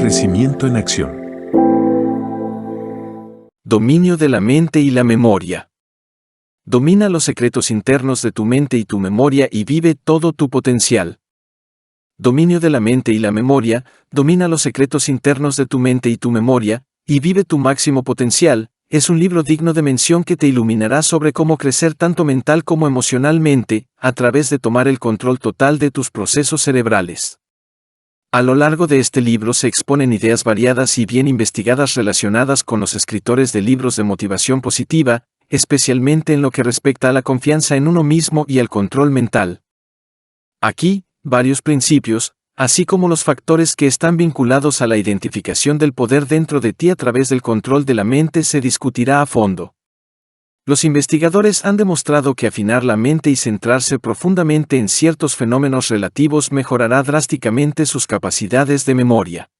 Crecimiento en acción. Dominio de la mente y la memoria. Domina los secretos internos de tu mente y tu memoria y vive todo tu potencial. Dominio de la mente y la memoria. Domina los secretos internos de tu mente y tu memoria, y vive tu máximo potencial. Es un libro digno de mención que te iluminará sobre cómo crecer tanto mental como emocionalmente, a través de tomar el control total de tus procesos cerebrales. A lo largo de este libro se exponen ideas variadas y bien investigadas relacionadas con los escritores de libros de motivación positiva, especialmente en lo que respecta a la confianza en uno mismo y al control mental. Aquí, varios principios, así como los factores que están vinculados a la identificación del poder dentro de ti a través del control de la mente se discutirá a fondo. Los investigadores han demostrado que afinar la mente y centrarse profundamente en ciertos fenómenos relativos mejorará drásticamente sus capacidades de memoria.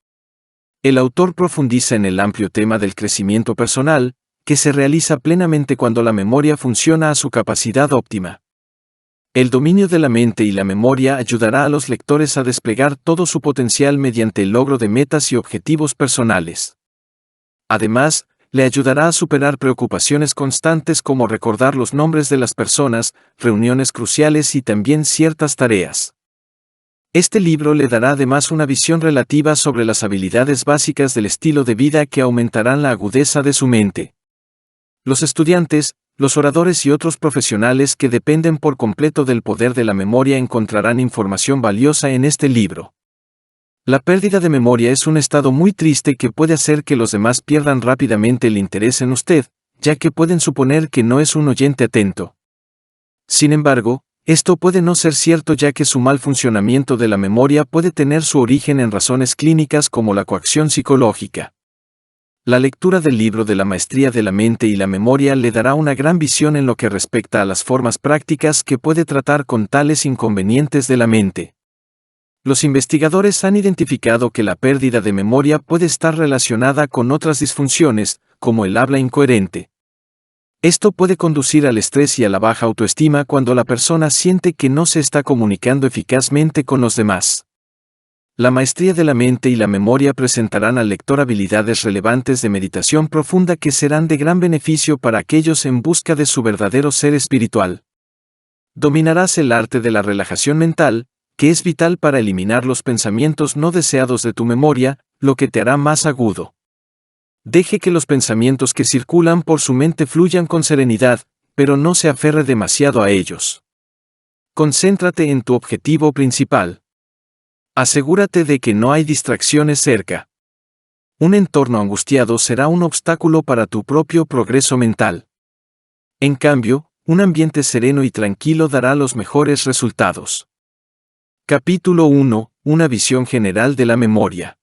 El autor profundiza en el amplio tema del crecimiento personal, que se realiza plenamente cuando la memoria funciona a su capacidad óptima. El dominio de la mente y la memoria ayudará a los lectores a desplegar todo su potencial mediante el logro de metas y objetivos personales. Además, le ayudará a superar preocupaciones constantes como recordar los nombres de las personas, reuniones cruciales y también ciertas tareas. Este libro le dará además una visión relativa sobre las habilidades básicas del estilo de vida que aumentarán la agudeza de su mente. Los estudiantes, los oradores y otros profesionales que dependen por completo del poder de la memoria encontrarán información valiosa en este libro. La pérdida de memoria es un estado muy triste que puede hacer que los demás pierdan rápidamente el interés en usted, ya que pueden suponer que no es un oyente atento. Sin embargo, esto puede no ser cierto ya que su mal funcionamiento de la memoria puede tener su origen en razones clínicas como la coacción psicológica. La lectura del libro de la maestría de la mente y la memoria le dará una gran visión en lo que respecta a las formas prácticas que puede tratar con tales inconvenientes de la mente. Los investigadores han identificado que la pérdida de memoria puede estar relacionada con otras disfunciones, como el habla incoherente. Esto puede conducir al estrés y a la baja autoestima cuando la persona siente que no se está comunicando eficazmente con los demás. La maestría de la mente y la memoria presentarán al lector habilidades relevantes de meditación profunda que serán de gran beneficio para aquellos en busca de su verdadero ser espiritual. Dominarás el arte de la relajación mental, que es vital para eliminar los pensamientos no deseados de tu memoria, lo que te hará más agudo. Deje que los pensamientos que circulan por su mente fluyan con serenidad, pero no se aferre demasiado a ellos. Concéntrate en tu objetivo principal. Asegúrate de que no hay distracciones cerca. Un entorno angustiado será un obstáculo para tu propio progreso mental. En cambio, un ambiente sereno y tranquilo dará los mejores resultados. Capítulo 1. Una visión general de la memoria.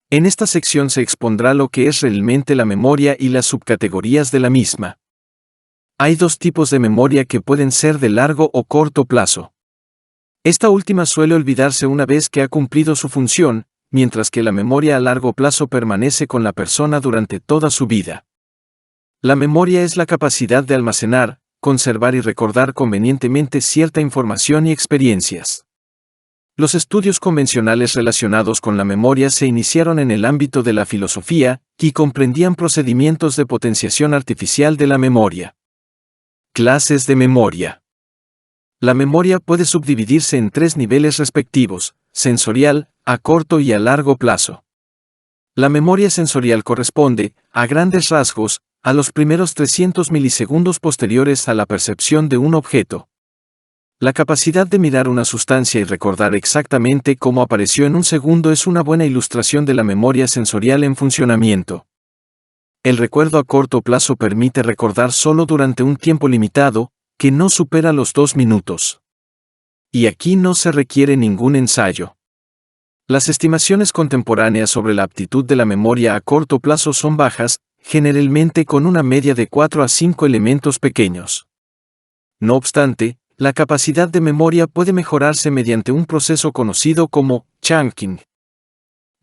En esta sección se expondrá lo que es realmente la memoria y las subcategorías de la misma. Hay dos tipos de memoria que pueden ser de largo o corto plazo. Esta última suele olvidarse una vez que ha cumplido su función, mientras que la memoria a largo plazo permanece con la persona durante toda su vida. La memoria es la capacidad de almacenar, conservar y recordar convenientemente cierta información y experiencias. Los estudios convencionales relacionados con la memoria se iniciaron en el ámbito de la filosofía, y comprendían procedimientos de potenciación artificial de la memoria. Clases de memoria. La memoria puede subdividirse en tres niveles respectivos: sensorial, a corto y a largo plazo. La memoria sensorial corresponde, a grandes rasgos, a los primeros 300 milisegundos posteriores a la percepción de un objeto. La capacidad de mirar una sustancia y recordar exactamente cómo apareció en un segundo es una buena ilustración de la memoria sensorial en funcionamiento. El recuerdo a corto plazo permite recordar solo durante un tiempo limitado, que no supera los 2 minutos. Y aquí no se requiere ningún ensayo. Las estimaciones contemporáneas sobre la aptitud de la memoria a corto plazo son bajas, generalmente con una media de 4 a 5 elementos pequeños. No obstante, la capacidad de memoria puede mejorarse mediante un proceso conocido como chunking.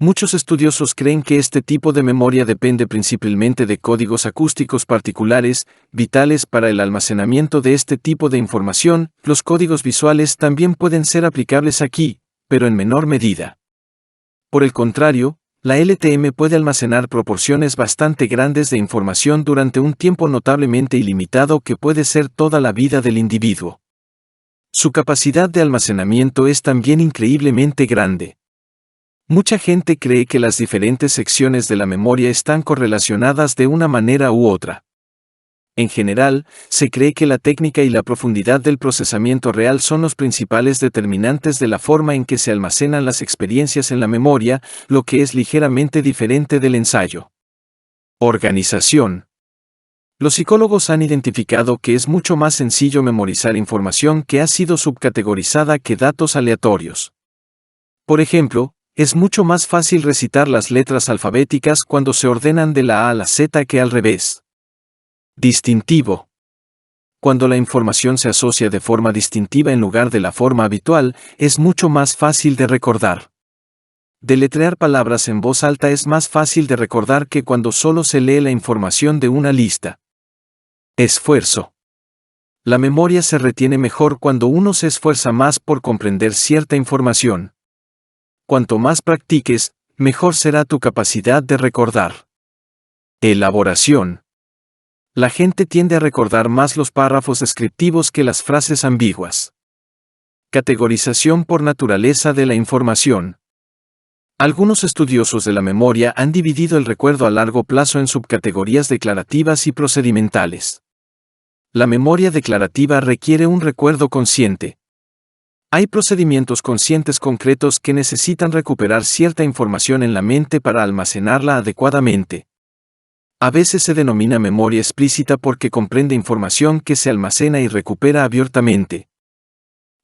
Muchos estudiosos creen que este tipo de memoria depende principalmente de códigos acústicos particulares, vitales para el almacenamiento de este tipo de información. Los códigos visuales también pueden ser aplicables aquí, pero en menor medida. Por el contrario, La LTM puede almacenar proporciones bastante grandes de información durante un tiempo notablemente ilimitado que puede ser toda la vida del individuo. Su capacidad de almacenamiento es también increíblemente grande. Mucha gente cree que las diferentes secciones de la memoria están correlacionadas de una manera u otra. En general, se cree que la técnica y la profundidad del procesamiento real son los principales determinantes de la forma en que se almacenan las experiencias en la memoria, lo que es ligeramente diferente del ensayo. Organización. Los psicólogos han identificado que es mucho más sencillo memorizar información que ha sido subcategorizada que datos aleatorios. Por ejemplo, es mucho más fácil recitar las letras alfabéticas cuando se ordenan de la A a la Z que al revés. Distintivo. Cuando la información se asocia de forma distintiva en lugar de la forma habitual, es mucho más fácil de recordar. Deletrear palabras en voz alta es más fácil de recordar que cuando solo se lee la información de una lista. Esfuerzo. La memoria se retiene mejor cuando uno se esfuerza más por comprender cierta información. Cuanto más practiques, mejor será tu capacidad de recordar. Elaboración. La gente tiende a recordar más los párrafos descriptivos que las frases ambiguas. Categorización por naturaleza de la información. Algunos estudiosos de la memoria han dividido el recuerdo a largo plazo en subcategorías declarativas y procedimentales. La memoria declarativa requiere un recuerdo consciente. Hay procedimientos conscientes concretos que necesitan recuperar cierta información en la mente para almacenarla adecuadamente. A veces se denomina memoria explícita porque comprende información que se almacena y recupera abiertamente.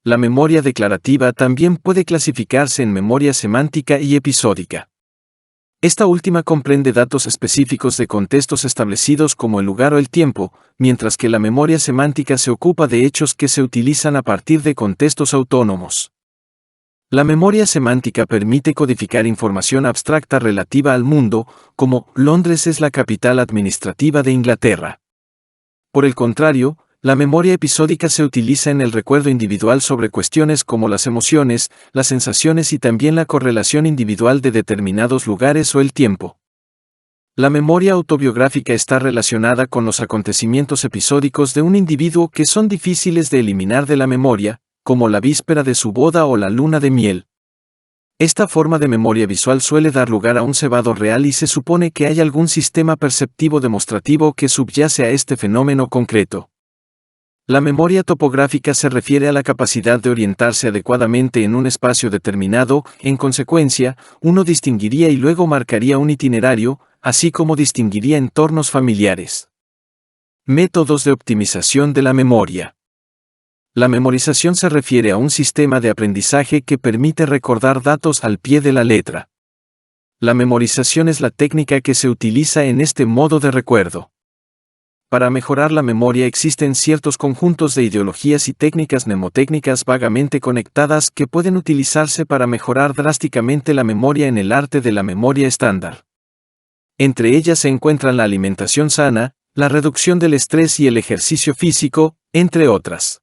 La memoria declarativa también puede clasificarse en memoria semántica y episódica. Esta última comprende datos específicos de contextos establecidos como el lugar o el tiempo, mientras que la memoria semántica se ocupa de hechos que se utilizan a partir de contextos autónomos. La memoria semántica permite codificar información abstracta relativa al mundo, como Londres es la capital administrativa de Inglaterra. Por el contrario, la memoria episódica se utiliza en el recuerdo individual sobre cuestiones como las emociones, las sensaciones y también la correlación individual de determinados lugares o el tiempo. La memoria autobiográfica está relacionada con los acontecimientos episódicos de un individuo que son difíciles de eliminar de la memoria, como la víspera de su boda o la luna de miel. Esta forma de memoria visual suele dar lugar a un cebado real y se supone que hay algún sistema perceptivo demostrativo que subyace a este fenómeno concreto. La memoria topográfica se refiere a la capacidad de orientarse adecuadamente en un espacio determinado, en consecuencia, uno distinguiría y luego marcaría un itinerario, así como distinguiría entornos familiares. Métodos de optimización de la memoria. La memorización se refiere a un sistema de aprendizaje que permite recordar datos al pie de la letra. La memorización es la técnica que se utiliza en este modo de recuerdo. Para mejorar la memoria existen ciertos conjuntos de ideologías y técnicas mnemotécnicas vagamente conectadas que pueden utilizarse para mejorar drásticamente la memoria en el arte de la memoria estándar. Entre ellas se encuentran la alimentación sana, la reducción del estrés y el ejercicio físico, entre otras.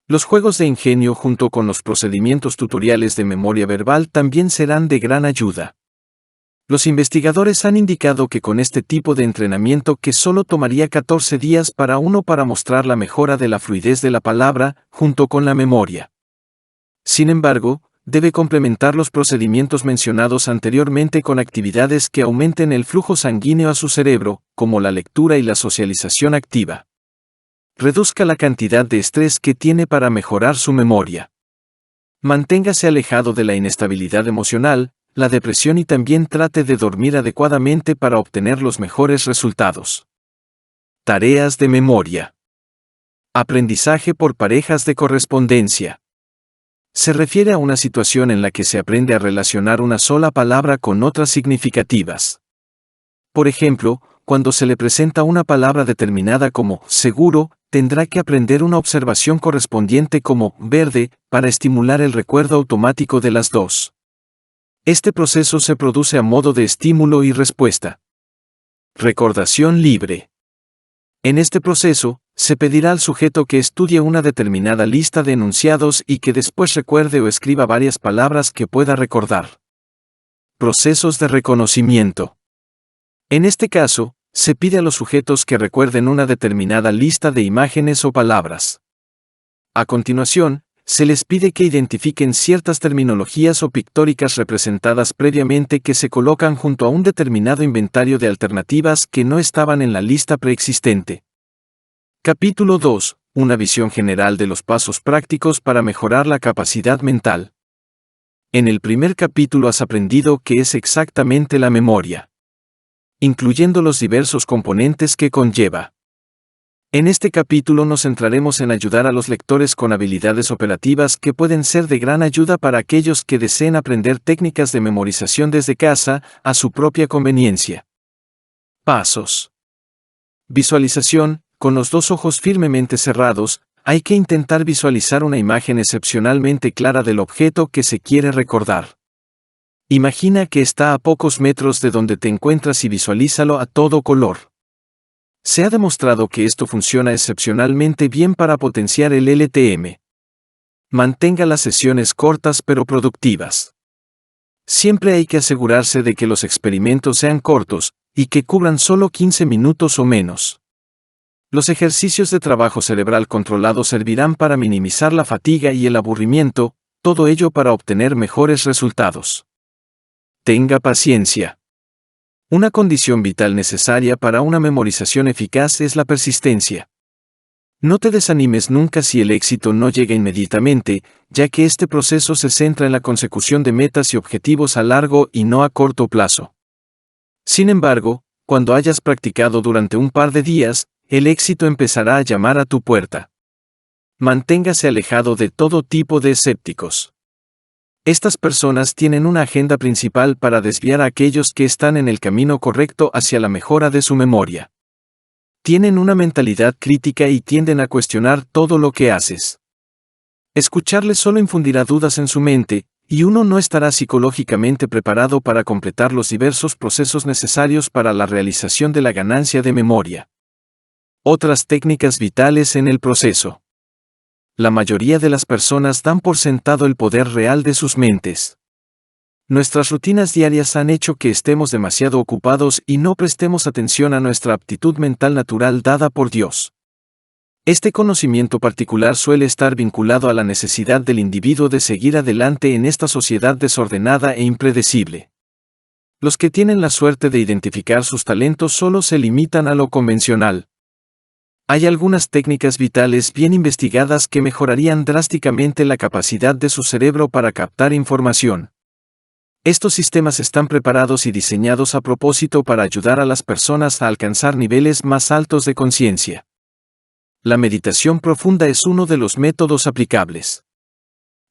Los juegos de ingenio junto con los procedimientos tutoriales de memoria verbal también serán de gran ayuda. Los investigadores han indicado que con este tipo de entrenamiento que solo tomaría 14 días para mostrar la mejora de la fluidez de la palabra, junto con la memoria. Sin embargo, debe complementar los procedimientos mencionados anteriormente con actividades que aumenten el flujo sanguíneo a su cerebro, como la lectura y la socialización activa. Reduzca la cantidad de estrés que tiene para mejorar su memoria. Manténgase alejado de la inestabilidad emocional, la depresión y también trate de dormir adecuadamente para obtener los mejores resultados. Tareas de memoria. Aprendizaje por parejas de correspondencia. Se refiere a una situación en la que se aprende a relacionar una sola palabra con otras significativas. Por ejemplo, cuando se le presenta una palabra determinada como seguro, tendrá que aprender una observación correspondiente como verde, para estimular el recuerdo automático de las dos. Este proceso se produce a modo de estímulo y respuesta. Recordación libre. En este proceso, se pedirá al sujeto que estudie una determinada lista de enunciados y que después recuerde o escriba varias palabras que pueda recordar. procesos de reconocimiento. En este caso, se pide a los sujetos que recuerden una determinada lista de imágenes o palabras. A continuación, se les pide que identifiquen ciertas terminologías o pictóricas representadas previamente que se colocan junto a un determinado inventario de alternativas que no estaban en la lista preexistente. Capítulo 2. Una visión general de los pasos prácticos para mejorar la capacidad mental. En el primer capítulo has aprendido qué es exactamente la memoria, incluyendo los diversos componentes que conlleva. En este capítulo nos centraremos en ayudar a los lectores con habilidades operativas que pueden ser de gran ayuda para aquellos que deseen aprender técnicas de memorización desde casa, a su propia conveniencia. Pasos. Visualización. Con los dos ojos firmemente cerrados, hay que intentar visualizar una imagen excepcionalmente clara del objeto que se quiere recordar. Imagina que está a pocos metros de donde te encuentras y visualízalo a todo color. Se ha demostrado que esto funciona excepcionalmente bien para potenciar el LTM. Mantenga las sesiones cortas pero productivas. Siempre hay que asegurarse de que los experimentos sean cortos, y que cubran solo 15 minutos o menos. Los ejercicios de trabajo cerebral controlado servirán para minimizar la fatiga y el aburrimiento, todo ello para obtener mejores resultados. Tenga paciencia. Una condición vital necesaria para una memorización eficaz es la persistencia. No te desanimes nunca si el éxito no llega inmediatamente, ya que este proceso se centra en la consecución de metas y objetivos a largo y no a corto plazo. Sin embargo, cuando hayas practicado durante un par de días, el éxito empezará a llamar a tu puerta. Manténgase alejado de todo tipo de escépticos. Estas personas tienen una agenda principal para desviar a aquellos que están en el camino correcto hacia la mejora de su memoria. Tienen una mentalidad crítica y tienden a cuestionar todo lo que haces. Escucharles solo infundirá dudas en su mente, y uno no estará psicológicamente preparado para completar los diversos procesos necesarios para la realización de la ganancia de memoria. Otras técnicas vitales en el proceso. La mayoría de las personas dan por sentado el poder real de sus mentes. Nuestras rutinas diarias han hecho que estemos demasiado ocupados y no prestemos atención a nuestra aptitud mental natural dada por Dios. Este conocimiento particular suele estar vinculado a la necesidad del individuo de seguir adelante en esta sociedad desordenada e impredecible. Los que tienen la suerte de identificar sus talentos solo se limitan a lo convencional. Hay algunas técnicas vitales bien investigadas que mejorarían drásticamente la capacidad de su cerebro para captar información. Estos sistemas están preparados y diseñados a propósito para ayudar a las personas a alcanzar niveles más altos de conciencia. La meditación profunda es uno de los métodos aplicables.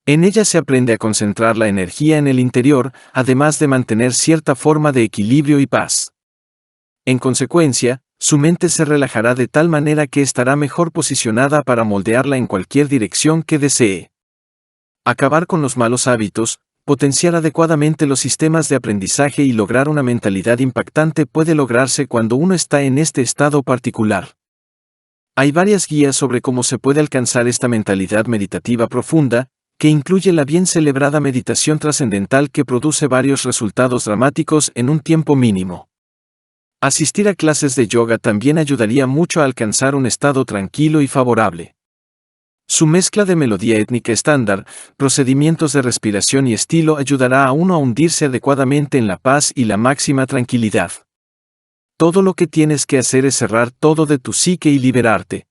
En ella se aprende a concentrar la energía en el interior, además de mantener cierta forma de equilibrio y paz. En consecuencia, su mente se relajará de tal manera que estará mejor posicionada para moldearla en cualquier dirección que desee. Acabar con los malos hábitos, potenciar adecuadamente los sistemas de aprendizaje y lograr una mentalidad impactante puede lograrse cuando uno está en este estado particular. Hay varias guías sobre cómo se puede alcanzar esta mentalidad meditativa profunda, que incluye la bien celebrada meditación trascendental que produce varios resultados dramáticos en un tiempo mínimo. Asistir a clases de yoga también ayudaría mucho a alcanzar un estado tranquilo y favorable. Su mezcla de melodía étnica estándar, procedimientos de respiración y estilo ayudará a uno a hundirse adecuadamente en la paz y la máxima tranquilidad. Todo lo que tienes que hacer es cerrar todo de tu psique y liberarte.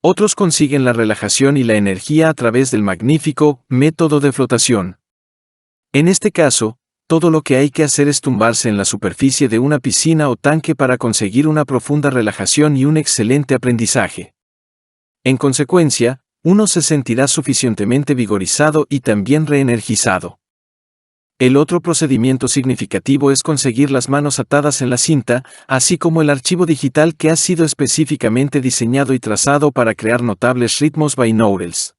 Otros consiguen la relajación y la energía a través del magnífico método de flotación. En este caso, todo lo que hay que hacer es tumbarse en la superficie de una piscina o tanque para conseguir una profunda relajación y un excelente aprendizaje. En consecuencia, uno se sentirá suficientemente vigorizado y también reenergizado. El otro procedimiento significativo es conseguir las manos atadas en la cinta, así como el archivo digital que ha sido específicamente diseñado y trazado para crear notables ritmos binaurals.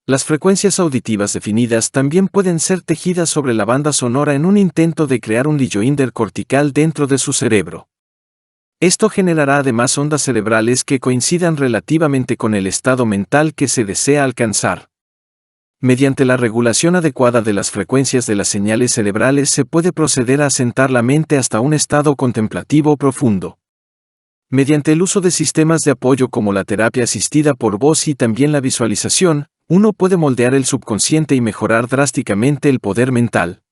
Las frecuencias auditivas definidas también pueden ser tejidas sobre la banda sonora en un intento de crear un rejoinder cortical dentro de su cerebro. Esto generará además ondas cerebrales que coincidan relativamente con el estado mental que se desea alcanzar. Mediante la regulación adecuada de las frecuencias de las señales cerebrales se puede proceder a asentar la mente hasta un estado contemplativo profundo. Mediante el uso de sistemas de apoyo como la terapia asistida por voz y también la visualización, uno puede moldear el subconsciente y mejorar drásticamente el poder mental.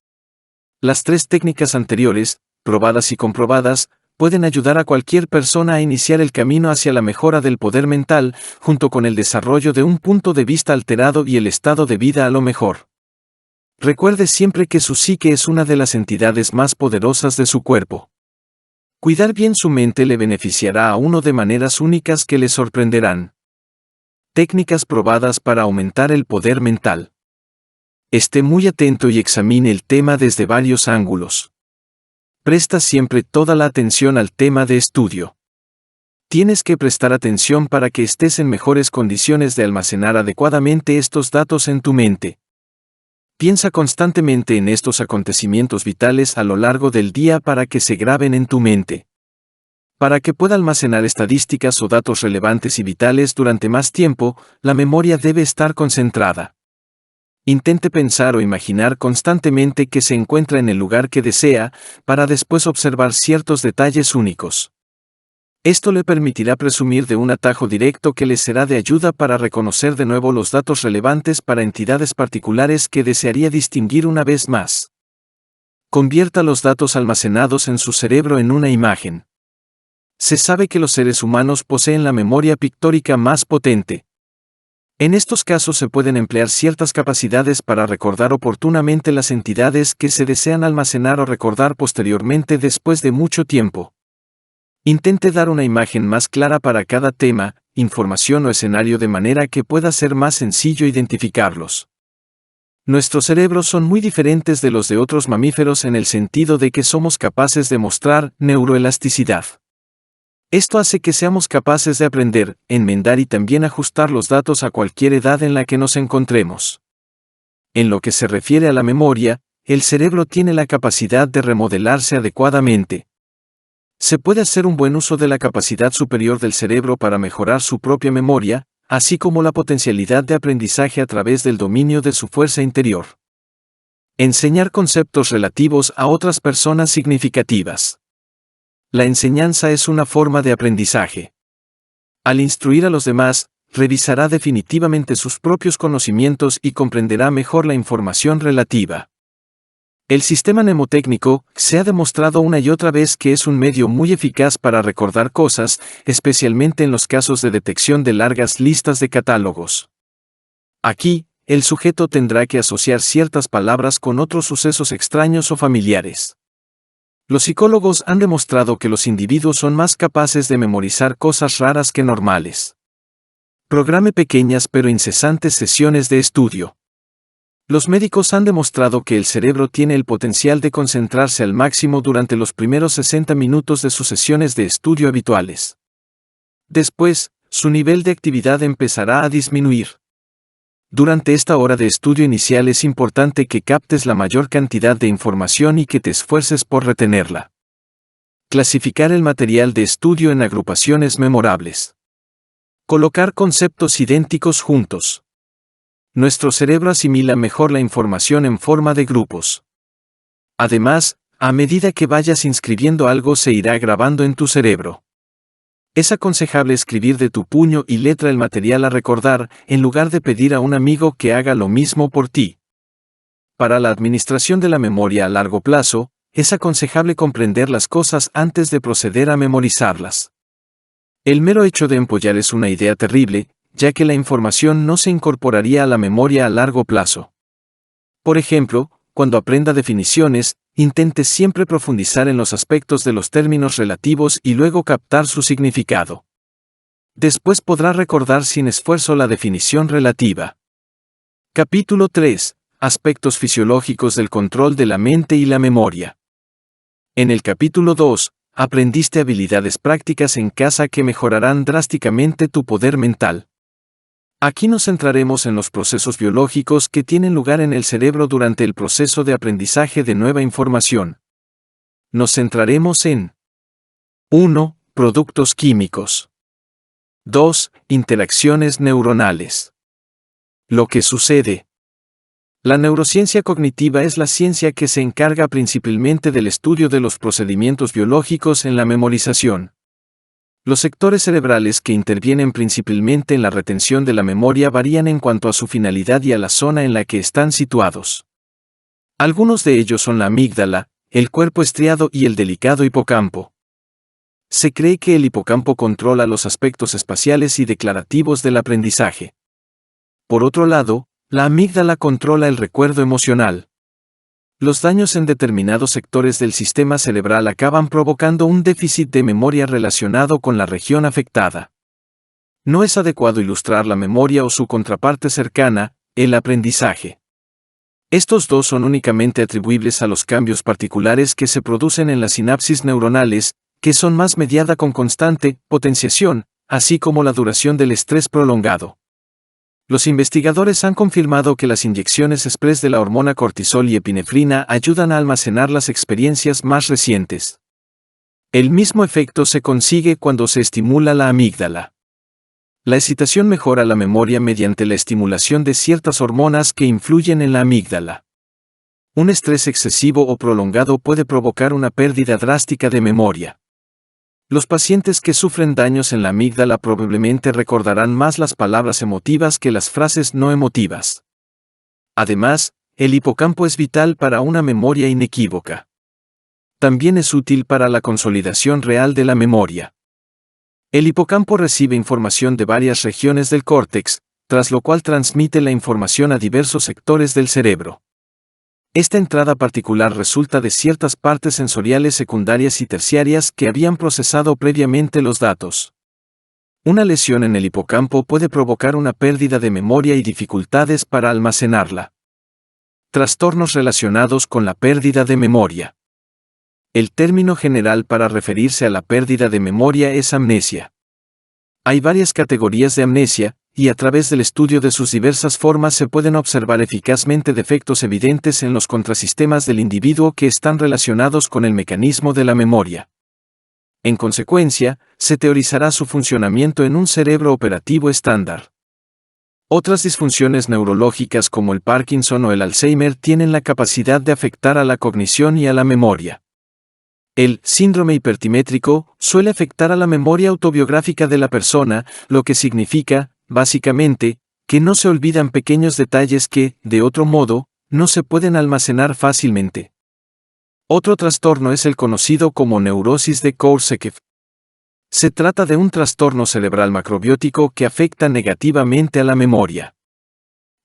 Las tres técnicas anteriores, probadas y comprobadas, pueden ayudar a cualquier persona a iniciar el camino hacia la mejora del poder mental, junto con el desarrollo de un punto de vista alterado y el estado de vida a lo mejor. Recuerde siempre que su psique es una de las entidades más poderosas de su cuerpo. Cuidar bien su mente le beneficiará a uno de maneras únicas que le sorprenderán. Técnicas probadas para aumentar el poder mental. Esté muy atento y examine el tema desde varios ángulos. Presta siempre toda la atención al tema de estudio. Tienes que prestar atención para que estés en mejores condiciones de almacenar adecuadamente estos datos en tu mente. Piensa constantemente en estos acontecimientos vitales a lo largo del día para que se graben en tu mente. Para que pueda almacenar estadísticas o datos relevantes y vitales durante más tiempo, la memoria debe estar concentrada. Intente pensar o imaginar constantemente que se encuentra en el lugar que desea, para después observar ciertos detalles únicos. Esto le permitirá presumir de un atajo directo que le será de ayuda para reconocer de nuevo los datos relevantes para entidades particulares que desearía distinguir una vez más. Convierta los datos almacenados en su cerebro en una imagen. Se sabe que los seres humanos poseen la memoria pictórica más potente. En estos casos se pueden emplear ciertas capacidades para recordar oportunamente las entidades que se desean almacenar o recordar posteriormente después de mucho tiempo. Intente dar una imagen más clara para cada tema, información o escenario de manera que pueda ser más sencillo identificarlos. Nuestros cerebros son muy diferentes de los de otros mamíferos en el sentido de que somos capaces de mostrar neuroelasticidad. Esto hace que seamos capaces de aprender, enmendar y también ajustar los datos a cualquier edad en la que nos encontremos. En lo que se refiere a la memoria, el cerebro tiene la capacidad de remodelarse adecuadamente. Se puede hacer un buen uso de la capacidad superior del cerebro para mejorar su propia memoria, así como la potencialidad de aprendizaje a través del dominio de su fuerza interior. Enseñar conceptos relativos a otras personas significativas. La enseñanza es una forma de aprendizaje. Al instruir a los demás, revisará definitivamente sus propios conocimientos y comprenderá mejor la información relativa. El sistema mnemotécnico se ha demostrado una y otra vez que es un medio muy eficaz para recordar cosas, especialmente en los casos de detección de largas listas de catálogos. Aquí, el sujeto tendrá que asociar ciertas palabras con otros sucesos extraños o familiares. Los psicólogos han demostrado que los individuos son más capaces de memorizar cosas raras que normales. Programe pequeñas pero incesantes sesiones de estudio. Los médicos han demostrado que el cerebro tiene el potencial de concentrarse al máximo durante los primeros 60 minutos de sus sesiones de estudio habituales. Después, su nivel de actividad empezará a disminuir. Durante esta hora de estudio inicial es importante que captes la mayor cantidad de información y que te esfuerces por retenerla. Clasificar el material de estudio en agrupaciones memorables. Colocar conceptos idénticos juntos. Nuestro cerebro asimila mejor la información en forma de grupos. Además, a medida que vayas inscribiendo algo se irá grabando en tu cerebro. Es aconsejable escribir de tu puño y letra el material a recordar, en lugar de pedir a un amigo que haga lo mismo por ti. Para la administración de la memoria a largo plazo, es aconsejable comprender las cosas antes de proceder a memorizarlas. El mero hecho de empollar es una idea terrible, ya que la información no se incorporaría a la memoria a largo plazo. Por ejemplo, cuando aprenda definiciones, intente siempre profundizar en los aspectos de los términos relativos y luego captar su significado. Después podrá recordar sin esfuerzo la definición relativa. Capítulo 3. Aspectos fisiológicos del control de la mente y la memoria. En el capítulo 2, aprendiste habilidades prácticas en casa que mejorarán drásticamente tu poder mental. Aquí nos centraremos en los procesos biológicos que tienen lugar en el cerebro durante el proceso de aprendizaje de nueva información. Nos centraremos en 1. Productos químicos. 2. Interacciones neuronales. Lo que sucede. La neurociencia cognitiva es la ciencia que se encarga principalmente del estudio de los procedimientos biológicos en la memorización. Los sectores cerebrales que intervienen principalmente en la retención de la memoria varían en cuanto a su finalidad y a la zona en la que están situados. Algunos de ellos son la amígdala, el cuerpo estriado y el delicado hipocampo. Se cree que el hipocampo controla los aspectos espaciales y declarativos del aprendizaje. Por otro lado, la amígdala controla el recuerdo emocional. Los daños en determinados sectores del sistema cerebral acaban provocando un déficit de memoria relacionado con la región afectada. No es adecuado ilustrar la memoria o su contraparte cercana, el aprendizaje. Estos dos son únicamente atribuibles a los cambios particulares que se producen en las sinapsis neuronales, que son más mediada con constante potenciación, así como la duración del estrés prolongado. Los investigadores han confirmado que las inyecciones express de la hormona cortisol y epinefrina ayudan a almacenar las experiencias más recientes. El mismo efecto se consigue cuando se estimula la amígdala. La excitación mejora la memoria mediante la estimulación de ciertas hormonas que influyen en la amígdala. Un estrés excesivo o prolongado puede provocar una pérdida drástica de memoria. Los pacientes que sufren daños en la amígdala probablemente recordarán más las palabras emotivas que las frases no emotivas. Además, el hipocampo es vital para una memoria inequívoca. También es útil para la consolidación real de la memoria. El hipocampo recibe información de varias regiones del córtex, tras lo cual transmite la información a diversos sectores del cerebro. Esta entrada particular resulta de ciertas partes sensoriales secundarias y terciarias que habían procesado previamente los datos. Una lesión en el hipocampo puede provocar una pérdida de memoria y dificultades para almacenarla. Trastornos relacionados con la pérdida de memoria. El término general para referirse a la pérdida de memoria es amnesia. Hay varias categorías de amnesia, y a través del estudio de sus diversas formas se pueden observar eficazmente defectos evidentes en los contrasistemas del individuo que están relacionados con el mecanismo de la memoria. En consecuencia, se teorizará su funcionamiento en un cerebro operativo estándar. Otras disfunciones neurológicas como el Parkinson o el Alzheimer tienen la capacidad de afectar a la cognición y a la memoria. El síndrome hipertimétrico suele afectar a la memoria autobiográfica de la persona, lo que significa, básicamente, que no se olvidan pequeños detalles que, de otro modo, no se pueden almacenar fácilmente. Otro trastorno es el conocido como neurosis de Korsakoff. Se trata de un trastorno cerebral macrobiótico que afecta negativamente a la memoria.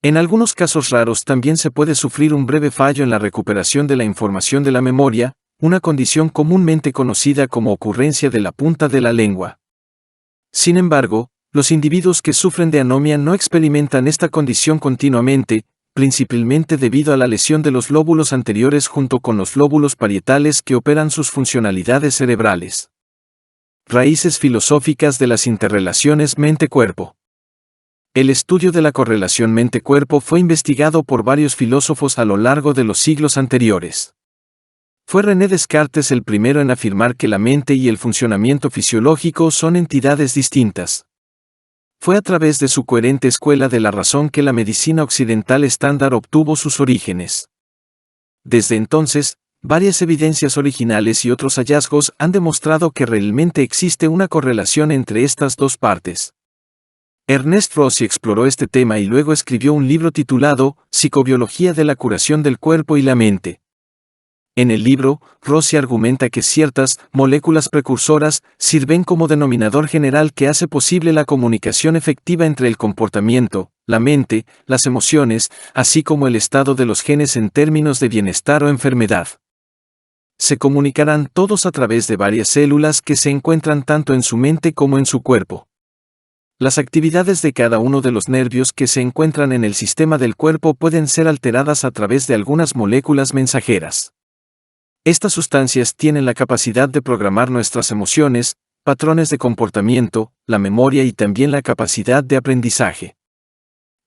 En algunos casos raros también se puede sufrir un breve fallo en la recuperación de la información de la memoria, una condición comúnmente conocida como ocurrencia de la punta de la lengua. Sin embargo, los individuos que sufren de anomia no experimentan esta condición continuamente, principalmente debido a la lesión de los lóbulos anteriores junto con los lóbulos parietales que operan sus funcionalidades cerebrales. Raíces filosóficas de las interrelaciones mente-cuerpo. El estudio de la correlación mente-cuerpo fue investigado por varios filósofos a lo largo de los siglos anteriores. Fue René Descartes el primero en afirmar que la mente y el funcionamiento fisiológico son entidades distintas. Fue a través de su coherente escuela de la razón que la medicina occidental estándar obtuvo sus orígenes. Desde entonces, varias evidencias originales y otros hallazgos han demostrado que realmente existe una correlación entre estas dos partes. Ernest Rossi exploró este tema y luego escribió un libro titulado Psicobiología de la curación del cuerpo y la mente. En el libro, Rossi argumenta que ciertas moléculas precursoras sirven como denominador general que hace posible la comunicación efectiva entre el comportamiento, la mente, las emociones, así como el estado de los genes en términos de bienestar o enfermedad. Se comunicarán todos a través de varias células que se encuentran tanto en su mente como en su cuerpo. Las actividades de cada uno de los nervios que se encuentran en el sistema del cuerpo pueden ser alteradas a través de algunas moléculas mensajeras. Estas sustancias tienen la capacidad de programar nuestras emociones, patrones de comportamiento, la memoria y también la capacidad de aprendizaje.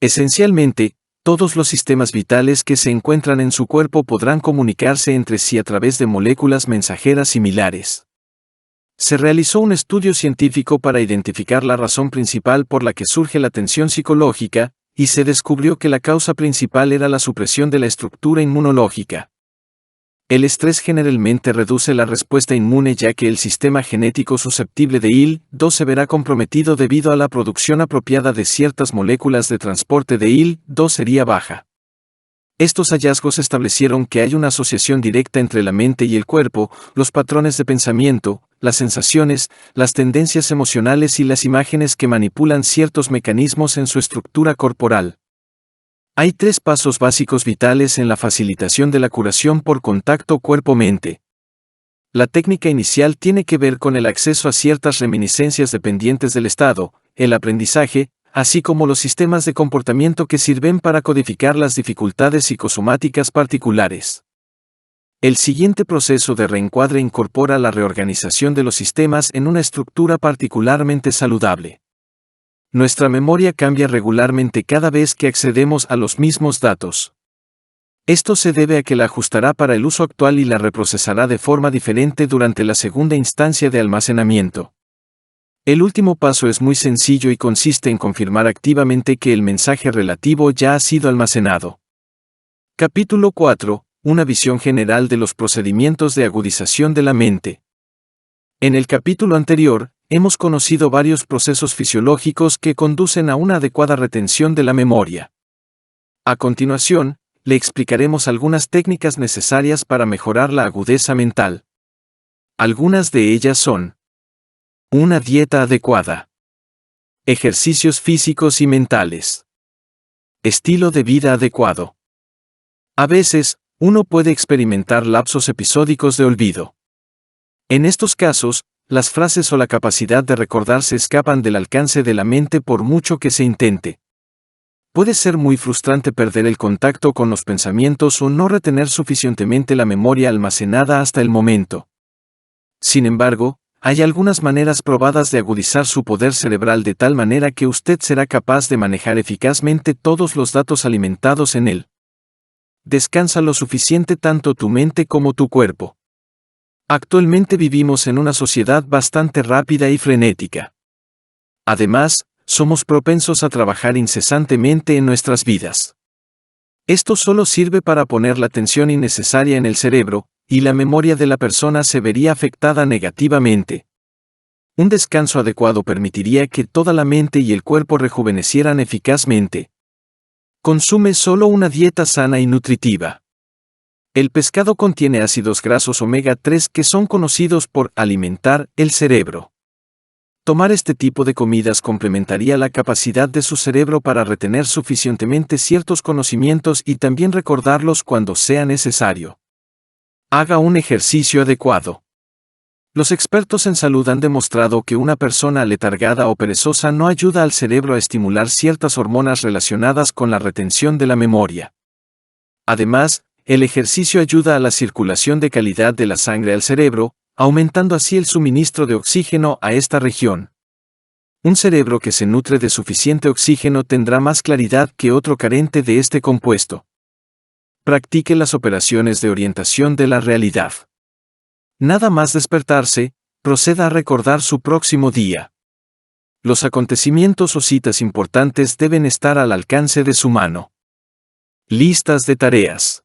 Esencialmente, todos los sistemas vitales que se encuentran en su cuerpo podrán comunicarse entre sí a través de moléculas mensajeras similares. Se realizó un estudio científico para identificar la razón principal por la que surge la tensión psicológica, y se descubrió que la causa principal era la supresión de la estructura inmunológica. El estrés generalmente reduce la respuesta inmune, ya que el sistema genético susceptible de IL-2 se verá comprometido debido a la producción apropiada de ciertas moléculas de transporte de IL-2 sería baja. Estos hallazgos establecieron que hay una asociación directa entre la mente y el cuerpo, los patrones de pensamiento, las sensaciones, las tendencias emocionales y las imágenes que manipulan ciertos mecanismos en su estructura corporal. Hay 3 pasos básicos vitales en la facilitación de la curación por contacto cuerpo-mente. La técnica inicial tiene que ver con el acceso a ciertas reminiscencias dependientes del estado, el aprendizaje, así como los sistemas de comportamiento que sirven para codificar las dificultades psicosomáticas particulares. El siguiente proceso de reencuadre incorpora la reorganización de los sistemas en una estructura particularmente saludable. Nuestra memoria cambia regularmente cada vez que accedemos a los mismos datos. Esto se debe a que la ajustará para el uso actual y la reprocesará de forma diferente durante la segunda instancia de almacenamiento. El último paso es muy sencillo y consiste en confirmar activamente que el mensaje relativo ya ha sido almacenado. Capítulo 4. Una visión general de los procedimientos de agudización de la mente. En el capítulo anterior, hemos conocido varios procesos fisiológicos que conducen a una adecuada retención de la memoria. A continuación, le explicaremos algunas técnicas necesarias para mejorar la agudeza mental. Algunas de ellas son: una dieta adecuada, ejercicios físicos y mentales, estilo de vida adecuado. A veces, uno puede experimentar lapsos episódicos de olvido. En estos casos, las frases o la capacidad de recordar se escapan del alcance de la mente por mucho que se intente. Puede ser muy frustrante perder el contacto con los pensamientos o no retener suficientemente la memoria almacenada hasta el momento. Sin embargo, hay algunas maneras probadas de agudizar su poder cerebral de tal manera que usted será capaz de manejar eficazmente todos los datos alimentados en él. Descansa lo suficiente tanto tu mente como tu cuerpo. Actualmente vivimos en una sociedad bastante rápida y frenética. Además, somos propensos a trabajar incesantemente en nuestras vidas. Esto solo sirve para poner la tensión innecesaria en el cerebro, y la memoria de la persona se vería afectada negativamente. Un descanso adecuado permitiría que toda la mente y el cuerpo rejuvenecieran eficazmente. Consume solo una dieta sana y nutritiva. El pescado contiene ácidos grasos omega 3 que son conocidos por alimentar el cerebro. Tomar este tipo de comidas complementaría la capacidad de su cerebro para retener suficientemente ciertos conocimientos y también recordarlos cuando sea necesario. Haga un ejercicio adecuado. Los expertos en salud han demostrado que una persona aletargada o perezosa no ayuda al cerebro a estimular ciertas hormonas relacionadas con la retención de la memoria. Además, el ejercicio ayuda a la circulación de calidad de la sangre al cerebro, aumentando así el suministro de oxígeno a esta región. Un cerebro que se nutre de suficiente oxígeno tendrá más claridad que otro carente de este compuesto. Practique las operaciones de orientación de la realidad. Nada más despertarse, proceda a recordar su próximo día. Los acontecimientos o citas importantes deben estar al alcance de su mano. Listas de tareas.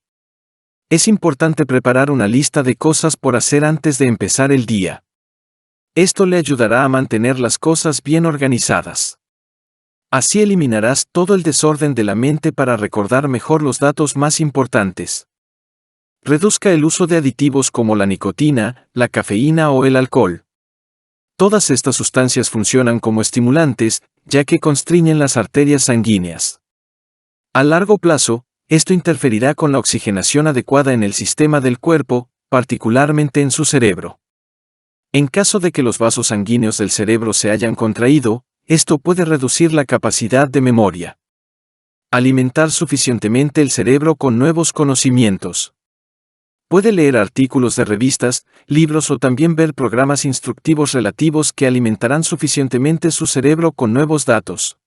Es importante preparar una lista de cosas por hacer antes de empezar el día. Esto le ayudará a mantener las cosas bien organizadas. Así eliminarás todo el desorden de la mente para recordar mejor los datos más importantes. Reduzca el uso de aditivos como la nicotina, la cafeína o el alcohol. Todas estas sustancias funcionan como estimulantes, ya que constriñen las arterias sanguíneas. A largo plazo, esto interferirá con la oxigenación adecuada en el sistema del cuerpo, particularmente en su cerebro. En caso de que los vasos sanguíneos del cerebro se hayan contraído, esto puede reducir la capacidad de memoria. Alimentar suficientemente el cerebro con nuevos conocimientos. Puede leer artículos de revistas, libros o también ver programas instructivos relativos que alimentarán suficientemente su cerebro con nuevos datos.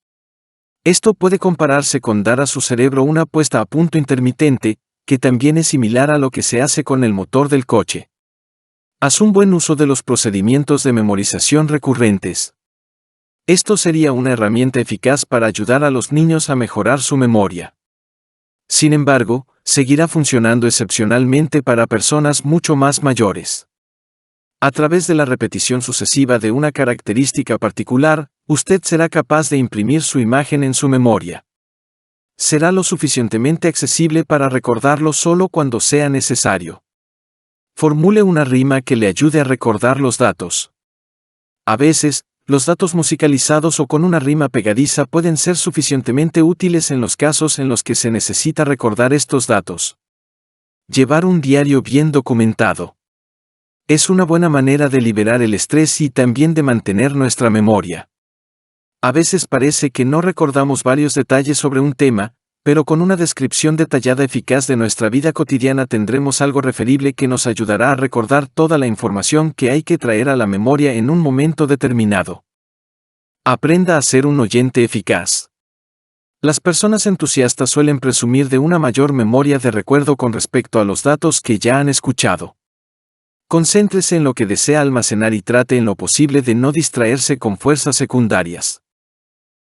Esto puede compararse con dar a su cerebro una puesta a punto intermitente, que también es similar a lo que se hace con el motor del coche. Haz un buen uso de los procedimientos de memorización recurrentes. Esto sería una herramienta eficaz para ayudar a los niños a mejorar su memoria. Sin embargo, seguirá funcionando excepcionalmente para personas mucho más mayores. A través de la repetición sucesiva de una característica particular, usted será capaz de imprimir su imagen en su memoria. Será lo suficientemente accesible para recordarlo solo cuando sea necesario. Formule una rima que le ayude a recordar los datos. A veces, los datos musicalizados o con una rima pegadiza pueden ser suficientemente útiles en los casos en los que se necesita recordar estos datos. Llevar un diario bien documentado. Es una buena manera de liberar el estrés y también de mantener nuestra memoria. A veces parece que no recordamos varios detalles sobre un tema, pero con una descripción detallada eficaz de nuestra vida cotidiana tendremos algo referible que nos ayudará a recordar toda la información que hay que traer a la memoria en un momento determinado. Aprenda a ser un oyente eficaz. Las personas entusiastas suelen presumir de una mayor memoria de recuerdo con respecto a los datos que ya han escuchado. Concéntrese en lo que desea almacenar y trate en lo posible de no distraerse con fuerzas secundarias.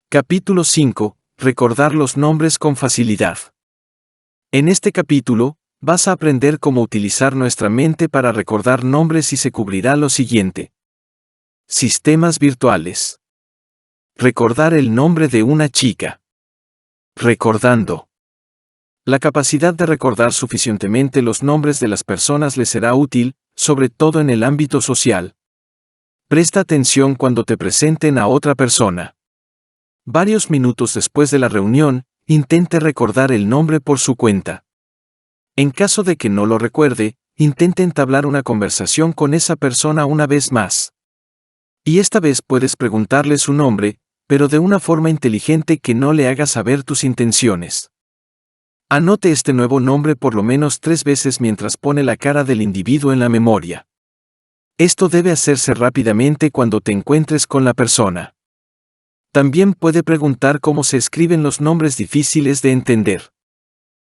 Capítulo 5. Recordar los nombres con facilidad. En este capítulo, vas a aprender cómo utilizar nuestra mente para recordar nombres y se cubrirá lo siguiente. Sistemas virtuales. Recordar el nombre de una chica. Recordando. La capacidad de recordar suficientemente los nombres de las personas le será útil, sobre todo en el ámbito social. Presta atención cuando te presenten a otra persona. Varios minutos después de la reunión, intente recordar el nombre por su cuenta. En caso de que no lo recuerde, intente entablar una conversación con esa persona una vez más. Y esta vez puedes preguntarle su nombre, pero de una forma inteligente que no le haga saber tus intenciones. Anote este nuevo nombre por lo menos 3 veces mientras pone la cara del individuo en la memoria. Esto debe hacerse rápidamente cuando te encuentres con la persona. También puede preguntar cómo se escriben los nombres difíciles de entender.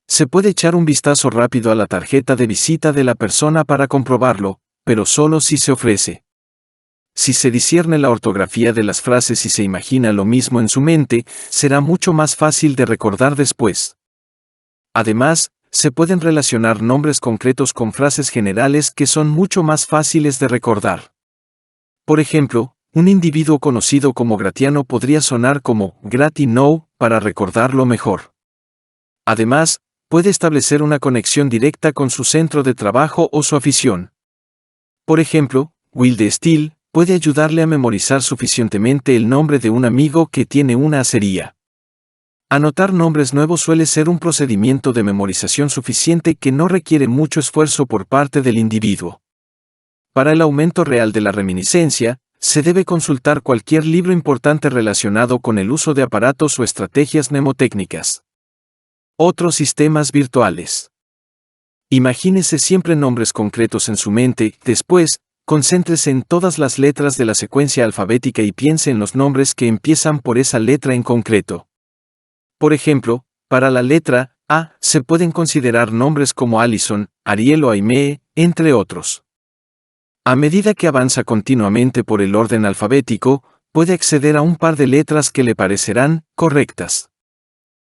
Se puede echar un vistazo rápido a la tarjeta de visita de la persona para comprobarlo, pero solo si se ofrece. Si se discierne la ortografía de las frases y se imagina lo mismo en su mente, será mucho más fácil de recordar después. Además, se pueden relacionar nombres concretos con frases generales que son mucho más fáciles de recordar. Por ejemplo, un individuo conocido como Gratiano podría sonar como Gratinou para recordarlo mejor. Además, puede establecer una conexión directa con su centro de trabajo o su afición. Por ejemplo, Will de Steel puede ayudarle a memorizar suficientemente el nombre de un amigo que tiene una acería. Anotar nombres nuevos suele ser un procedimiento de memorización suficiente que no requiere mucho esfuerzo por parte del individuo. Para el aumento real de la reminiscencia, se debe consultar cualquier libro importante relacionado con el uso de aparatos o estrategias mnemotécnicas. Otros sistemas virtuales. Imagínese siempre nombres concretos en su mente, después, concéntrese en todas las letras de la secuencia alfabética y piense en los nombres que empiezan por esa letra en concreto. Por ejemplo, para la letra A, se pueden considerar nombres como Allison, Ariel o Aimee, entre otros. A medida que avanza continuamente por el orden alfabético, puede acceder a un par de letras que le parecerán correctas.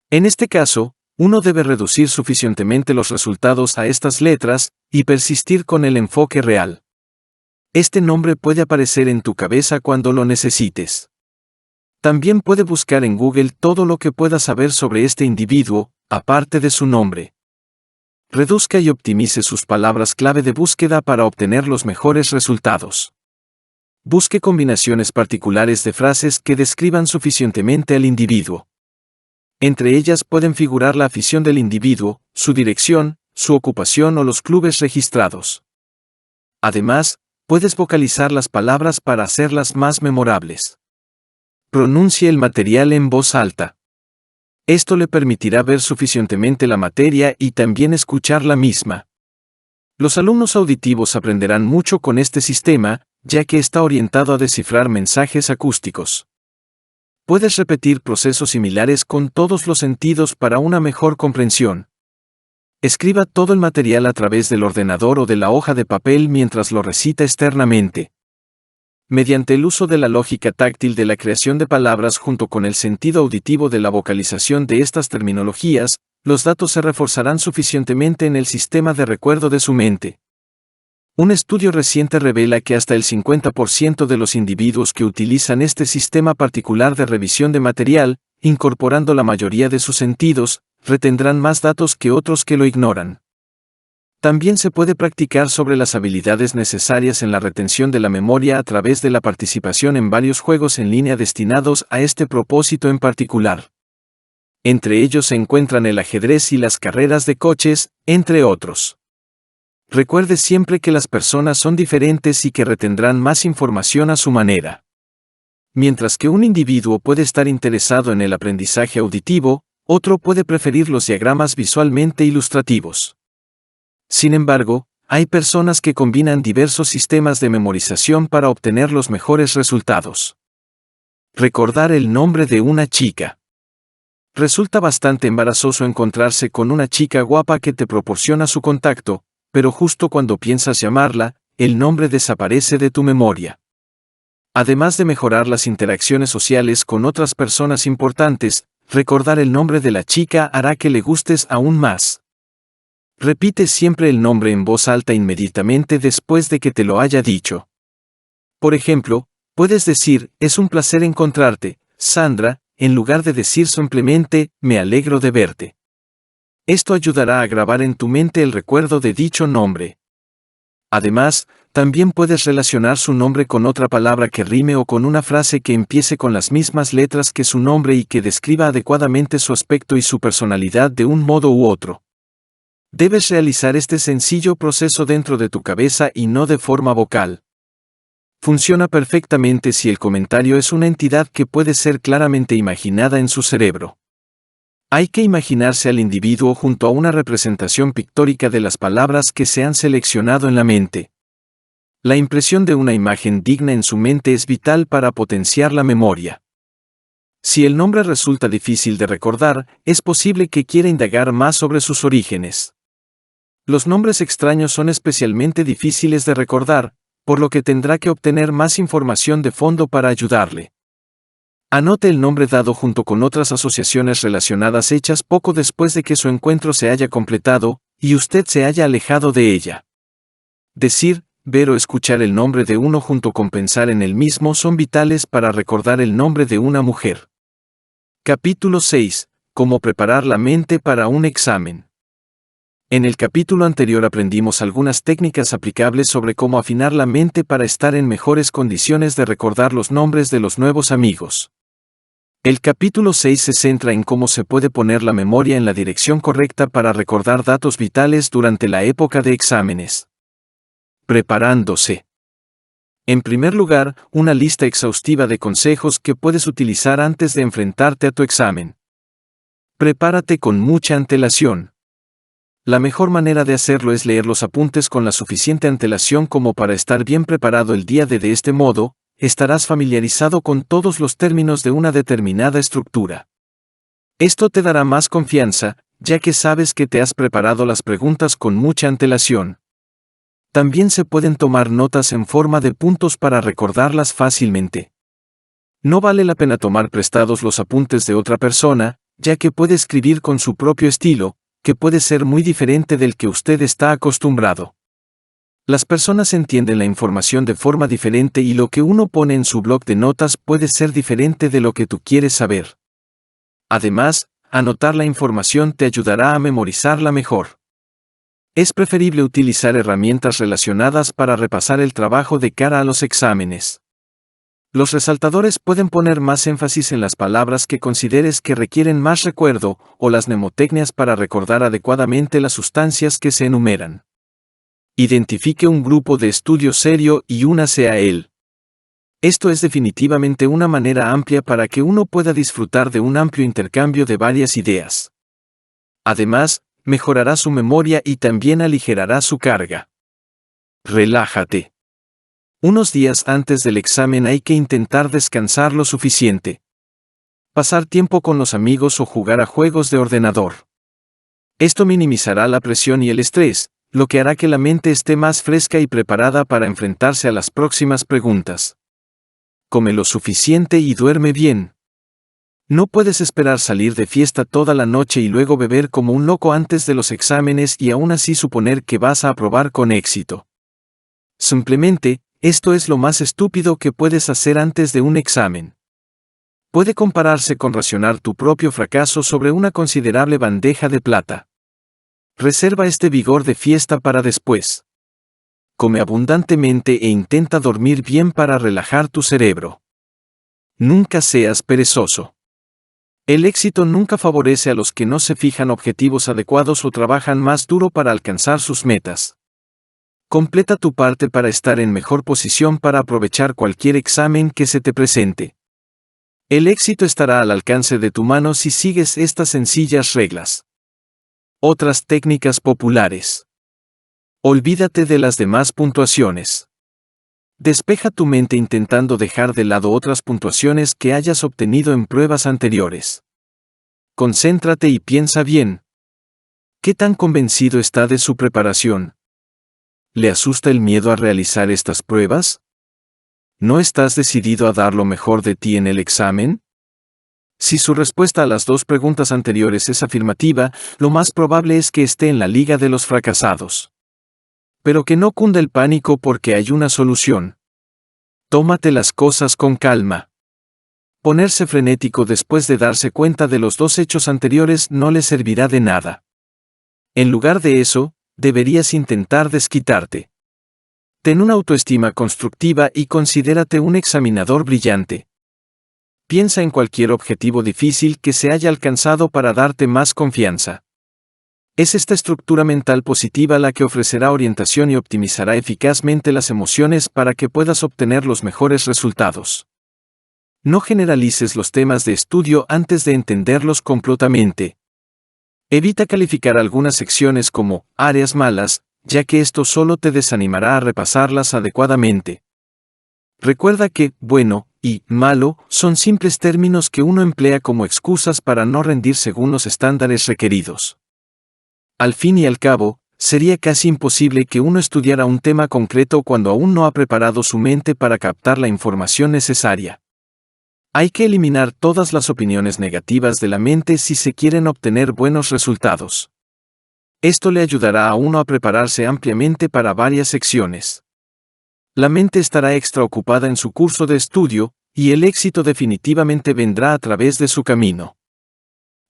En este caso, uno debe reducir suficientemente los resultados a estas letras y persistir con el enfoque real. Este nombre puede aparecer en tu cabeza cuando lo necesites. También puede buscar en Google todo lo que pueda saber sobre este individuo, aparte de su nombre. Reduzca y optimice sus palabras clave de búsqueda para obtener los mejores resultados. Busque combinaciones particulares de frases que describan suficientemente al individuo. Entre ellas pueden figurar la afición del individuo, su dirección, su ocupación o los clubes registrados. Además, puedes vocalizar las palabras para hacerlas más memorables. Pronuncie el material en voz alta. Esto le permitirá ver suficientemente la materia y también escuchar la misma. Los alumnos auditivos aprenderán mucho con este sistema, ya que está orientado a descifrar mensajes acústicos. Puedes repetir procesos similares con todos los sentidos para una mejor comprensión. Escriba todo el material a través del ordenador o de la hoja de papel mientras lo recita externamente. Mediante el uso de la lógica táctil de la creación de palabras junto con el sentido auditivo de la vocalización de estas terminologías, los datos se reforzarán suficientemente en el sistema de recuerdo de su mente. Un estudio reciente revela que hasta el 50% de los individuos que utilizan este sistema particular de revisión de material, incorporando la mayoría de sus sentidos, retendrán más datos que otros que lo ignoran. También se puede practicar sobre las habilidades necesarias en la retención de la memoria a través de la participación en varios juegos en línea destinados a este propósito en particular. Entre ellos se encuentran el ajedrez y las carreras de coches, entre otros. Recuerde siempre que las personas son diferentes y que retendrán más información a su manera. Mientras que un individuo puede estar interesado en el aprendizaje auditivo, otro puede preferir los diagramas visualmente ilustrativos. Sin embargo, hay personas que combinan diversos sistemas de memorización para obtener los mejores resultados. Recordar el nombre de una chica. Resulta bastante embarazoso encontrarse con una chica guapa que te proporciona su contacto, pero justo cuando piensas llamarla, el nombre desaparece de tu memoria. Además de mejorar las interacciones sociales con otras personas importantes, recordar el nombre de la chica hará que le gustes aún más. Repite siempre el nombre en voz alta inmediatamente después de que te lo haya dicho. Por ejemplo, puedes decir, es un placer encontrarte, Sandra, en lugar de decir simplemente, me alegro de verte. Esto ayudará a grabar en tu mente el recuerdo de dicho nombre. Además, también puedes relacionar su nombre con otra palabra que rime o con una frase que empiece con las mismas letras que su nombre y que describa adecuadamente su aspecto y su personalidad de un modo u otro. Debes realizar este sencillo proceso dentro de tu cabeza y no de forma vocal. Funciona perfectamente si el comentario es una entidad que puede ser claramente imaginada en su cerebro. Hay que imaginarse al individuo junto a una representación pictórica de las palabras que se han seleccionado en la mente. La impresión de una imagen digna en su mente es vital para potenciar la memoria. Si el nombre resulta difícil de recordar, es posible que quiera indagar más sobre sus orígenes. Los nombres extraños son especialmente difíciles de recordar, por lo que tendrá que obtener más información de fondo para ayudarle. Anote el nombre dado junto con otras asociaciones relacionadas hechas poco después de que su encuentro se haya completado, y usted se haya alejado de ella. Decir, ver o escuchar el nombre de uno junto con pensar en el mismo son vitales para recordar el nombre de una mujer. Capítulo 6. Cómo preparar la mente para un examen. En el capítulo anterior aprendimos algunas técnicas aplicables sobre cómo afinar la mente para estar en mejores condiciones de recordar los nombres de los nuevos amigos. El capítulo 6 se centra en cómo se puede poner la memoria en la dirección correcta para recordar datos vitales durante la época de exámenes. Preparándose. En primer lugar, una lista exhaustiva de consejos que puedes utilizar antes de enfrentarte a tu examen. Prepárate con mucha antelación. La mejor manera de hacerlo es leer los apuntes con la suficiente antelación como para estar bien preparado el día de este modo, estarás familiarizado con todos los términos de una determinada estructura. Esto te dará más confianza, ya que sabes que te has preparado las preguntas con mucha antelación. También se pueden tomar notas en forma de puntos para recordarlas fácilmente. No vale la pena tomar prestados los apuntes de otra persona, ya que puede escribir con su propio estilo, que puede ser muy diferente del que usted está acostumbrado. Las personas entienden la información de forma diferente y lo que uno pone en su bloc de notas puede ser diferente de lo que tú quieres saber. Además, anotar la información te ayudará a memorizarla mejor. Es preferible utilizar herramientas relacionadas para repasar el trabajo de cara a los exámenes. Los resaltadores pueden poner más énfasis en las palabras que consideres que requieren más recuerdo, o las mnemotecnias para recordar adecuadamente las sustancias que se enumeran. Identifique un grupo de estudio serio y únase a él. Esto es definitivamente una manera amplia para que uno pueda disfrutar de un amplio intercambio de varias ideas. Además, mejorará su memoria y también aligerará su carga. Relájate. Unos días antes del examen hay que intentar descansar lo suficiente. Pasar tiempo con los amigos o jugar a juegos de ordenador. Esto minimizará la presión y el estrés, lo que hará que la mente esté más fresca y preparada para enfrentarse a las próximas preguntas. come lo suficiente y duerme bien. No puedes esperar salir de fiesta toda la noche y luego beber como un loco antes de los exámenes y aún así suponer que vas a aprobar con éxito. Simplemente, esto es lo más estúpido que puedes hacer antes de un examen. Puede compararse con racionar tu propio fracaso sobre una considerable bandeja de plata. Reserva este vigor de fiesta para después. Come abundantemente e intenta dormir bien para relajar tu cerebro. Nunca seas perezoso. El éxito nunca favorece a los que no se fijan objetivos adecuados o trabajan más duro para alcanzar sus metas. Completa tu parte para estar en mejor posición para aprovechar cualquier examen que se te presente. El éxito estará al alcance de tu mano si sigues estas sencillas reglas. Otras técnicas populares. Olvídate de las demás puntuaciones. Despeja tu mente intentando dejar de lado otras puntuaciones que hayas obtenido en pruebas anteriores. Concéntrate y piensa bien. ¿Qué tan convencido está de su preparación? ¿Le asusta el miedo a realizar estas pruebas? ¿No estás decidido a dar lo mejor de ti en el examen? Si su respuesta a las dos preguntas anteriores es afirmativa, lo más probable es que esté en la liga de los fracasados. Pero que no cunda el pánico porque hay una solución. Tómate las cosas con calma. Ponerse frenético después de darse cuenta de los dos hechos anteriores no le servirá de nada. En lugar de eso, deberías intentar desquitarte. Ten una autoestima constructiva y considérate un examinador brillante. Piensa en cualquier objetivo difícil que se haya alcanzado para darte más confianza. Es esta estructura mental positiva la que ofrecerá orientación y optimizará eficazmente las emociones para que puedas obtener los mejores resultados. No generalices los temas de estudio antes de entenderlos completamente. Evita calificar algunas secciones como áreas malas, ya que esto solo te desanimará a repasarlas adecuadamente. Recuerda que bueno y malo son simples términos que uno emplea como excusas para no rendir según los estándares requeridos. Al fin y al cabo, sería casi imposible que uno estudiara un tema concreto cuando aún no ha preparado su mente para captar la información necesaria. Hay que eliminar todas las opiniones negativas de la mente si se quieren obtener buenos resultados. Esto le ayudará a uno a prepararse ampliamente para varias secciones. La mente estará extra ocupada en su curso de estudio, y el éxito definitivamente vendrá a través de su camino.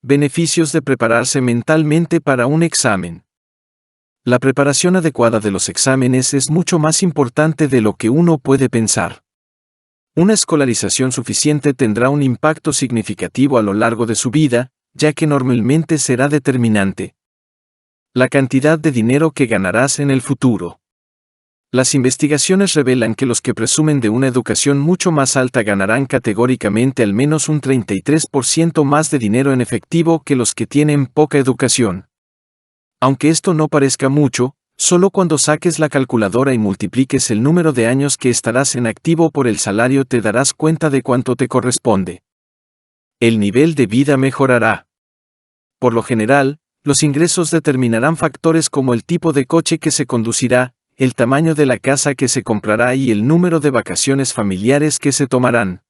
Beneficios de prepararse mentalmente para un examen. La preparación adecuada de los exámenes es mucho más importante de lo que uno puede pensar. Una escolarización suficiente tendrá un impacto significativo a lo largo de su vida, ya que normalmente será determinante. La cantidad de dinero que ganarás en el futuro. Las investigaciones revelan que los que presumen de una educación mucho más alta ganarán categóricamente al menos un 33% más de dinero en efectivo que los que tienen poca educación. Aunque esto no parezca mucho, solo cuando saques la calculadora y multipliques el número de años que estarás en activo por el salario te darás cuenta de cuánto te corresponde. El nivel de vida mejorará. Por lo general, los ingresos determinarán factores como el tipo de coche que se conducirá, el tamaño de la casa que se comprará y el número de vacaciones familiares que se tomarán.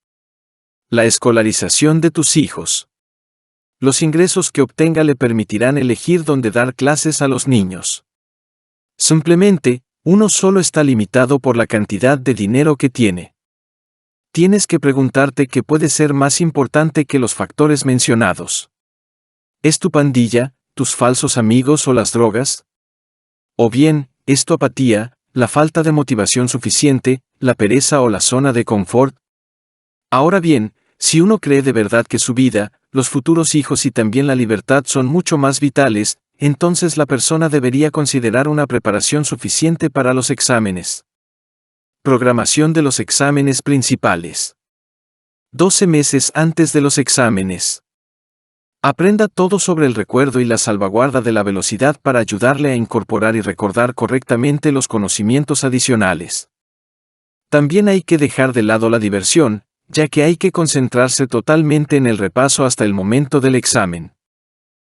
La escolarización de tus hijos. Los ingresos que obtenga le permitirán elegir dónde dar clases a los niños. Simplemente, uno solo está limitado por la cantidad de dinero que tiene. Tienes que preguntarte qué puede ser más importante que los factores mencionados. ¿Es tu pandilla, tus falsos amigos o las drogas? O bien, ¿es tu apatía, la falta de motivación suficiente, la pereza o la zona de confort? Ahora bien, si uno cree de verdad que su vida, los futuros hijos y también la libertad son mucho más vitales, entonces la persona debería considerar una preparación suficiente para los exámenes. Programación de los exámenes principales. 12 meses antes de los exámenes. Aprenda todo sobre el recuerdo y la salvaguarda de la velocidad para ayudarle a incorporar y recordar correctamente los conocimientos adicionales. También hay que dejar de lado la diversión, ya que hay que concentrarse totalmente en el repaso hasta el momento del examen.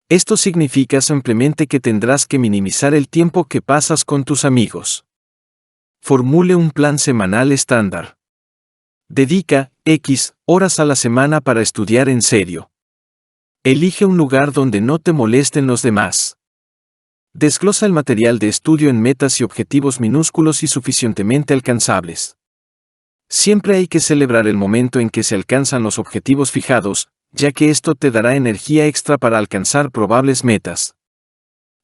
Esto significa simplemente que tendrás que minimizar el tiempo que pasas con tus amigos. Formule un plan semanal estándar. Dedica X horas a la semana para estudiar en serio. Elige un lugar donde no te molesten los demás. Desglosa el material de estudio en metas y objetivos minúsculos y suficientemente alcanzables. Siempre hay que celebrar el momento en que se alcanzan los objetivos fijados, ya que esto te dará energía extra para alcanzar probables metas.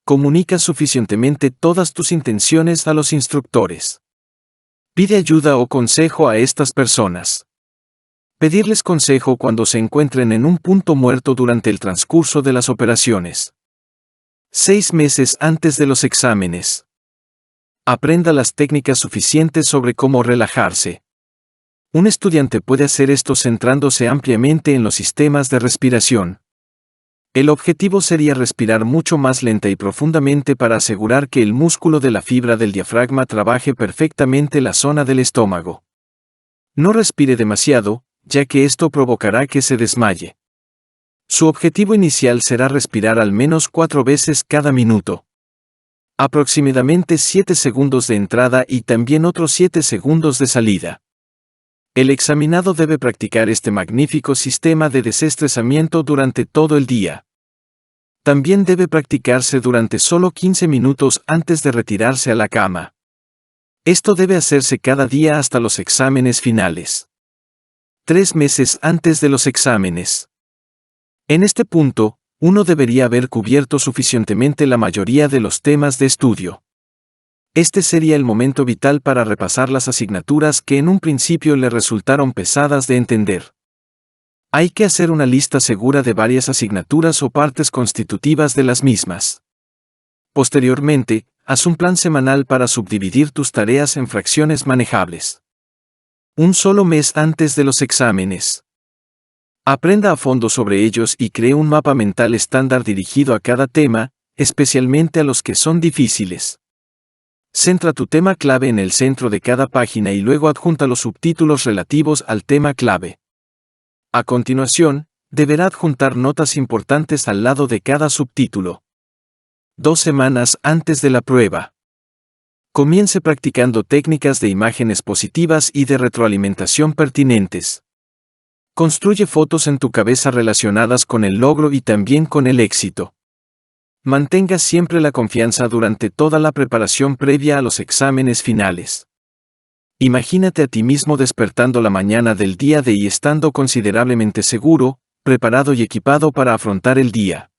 Comunica suficientemente todas tus intenciones a los instructores. Pide ayuda o consejo a estas personas. Pedirles consejo cuando se encuentren en un punto muerto durante el transcurso de las operaciones. 6 meses antes de los exámenes. Aprenda las técnicas suficientes sobre cómo relajarse. Un estudiante puede hacer esto centrándose ampliamente en los sistemas de respiración. El objetivo sería respirar mucho más lenta y profundamente para asegurar que el músculo de la fibra del diafragma trabaje perfectamente la zona del estómago. No respire demasiado, ya que esto provocará que se desmaye. Su objetivo inicial será respirar al menos 4 veces cada minuto. Aproximadamente 7 segundos de entrada y también otros 7 segundos de salida. El examinado debe practicar este magnífico sistema de desestresamiento durante todo el día. También debe practicarse durante solo 15 minutos antes de retirarse a la cama. Esto debe hacerse cada día hasta los exámenes finales. 3 meses antes de los exámenes. En este punto, uno debería haber cubierto suficientemente la mayoría de los temas de estudio. Este sería el momento vital para repasar las asignaturas que en un principio le resultaron pesadas de entender. Hay que hacer una lista segura de varias asignaturas o partes constitutivas de las mismas. Posteriormente, haz un plan semanal para subdividir tus tareas en fracciones manejables. Un solo mes antes de los exámenes. Aprenda a fondo sobre ellos y cree un mapa mental estándar dirigido a cada tema, especialmente a los que son difíciles. Centra tu tema clave en el centro de cada página y luego adjunta los subtítulos relativos al tema clave. A continuación, deberá adjuntar notas importantes al lado de cada subtítulo. 2 semanas antes de la prueba. Comience practicando técnicas de imágenes positivas y de retroalimentación pertinentes. Construye fotos en tu cabeza relacionadas con el logro y también con el éxito. Mantenga siempre la confianza durante toda la preparación previa a los exámenes finales. Imagínate a ti mismo despertando la mañana del día D y estando considerablemente seguro, preparado y equipado para afrontar el día.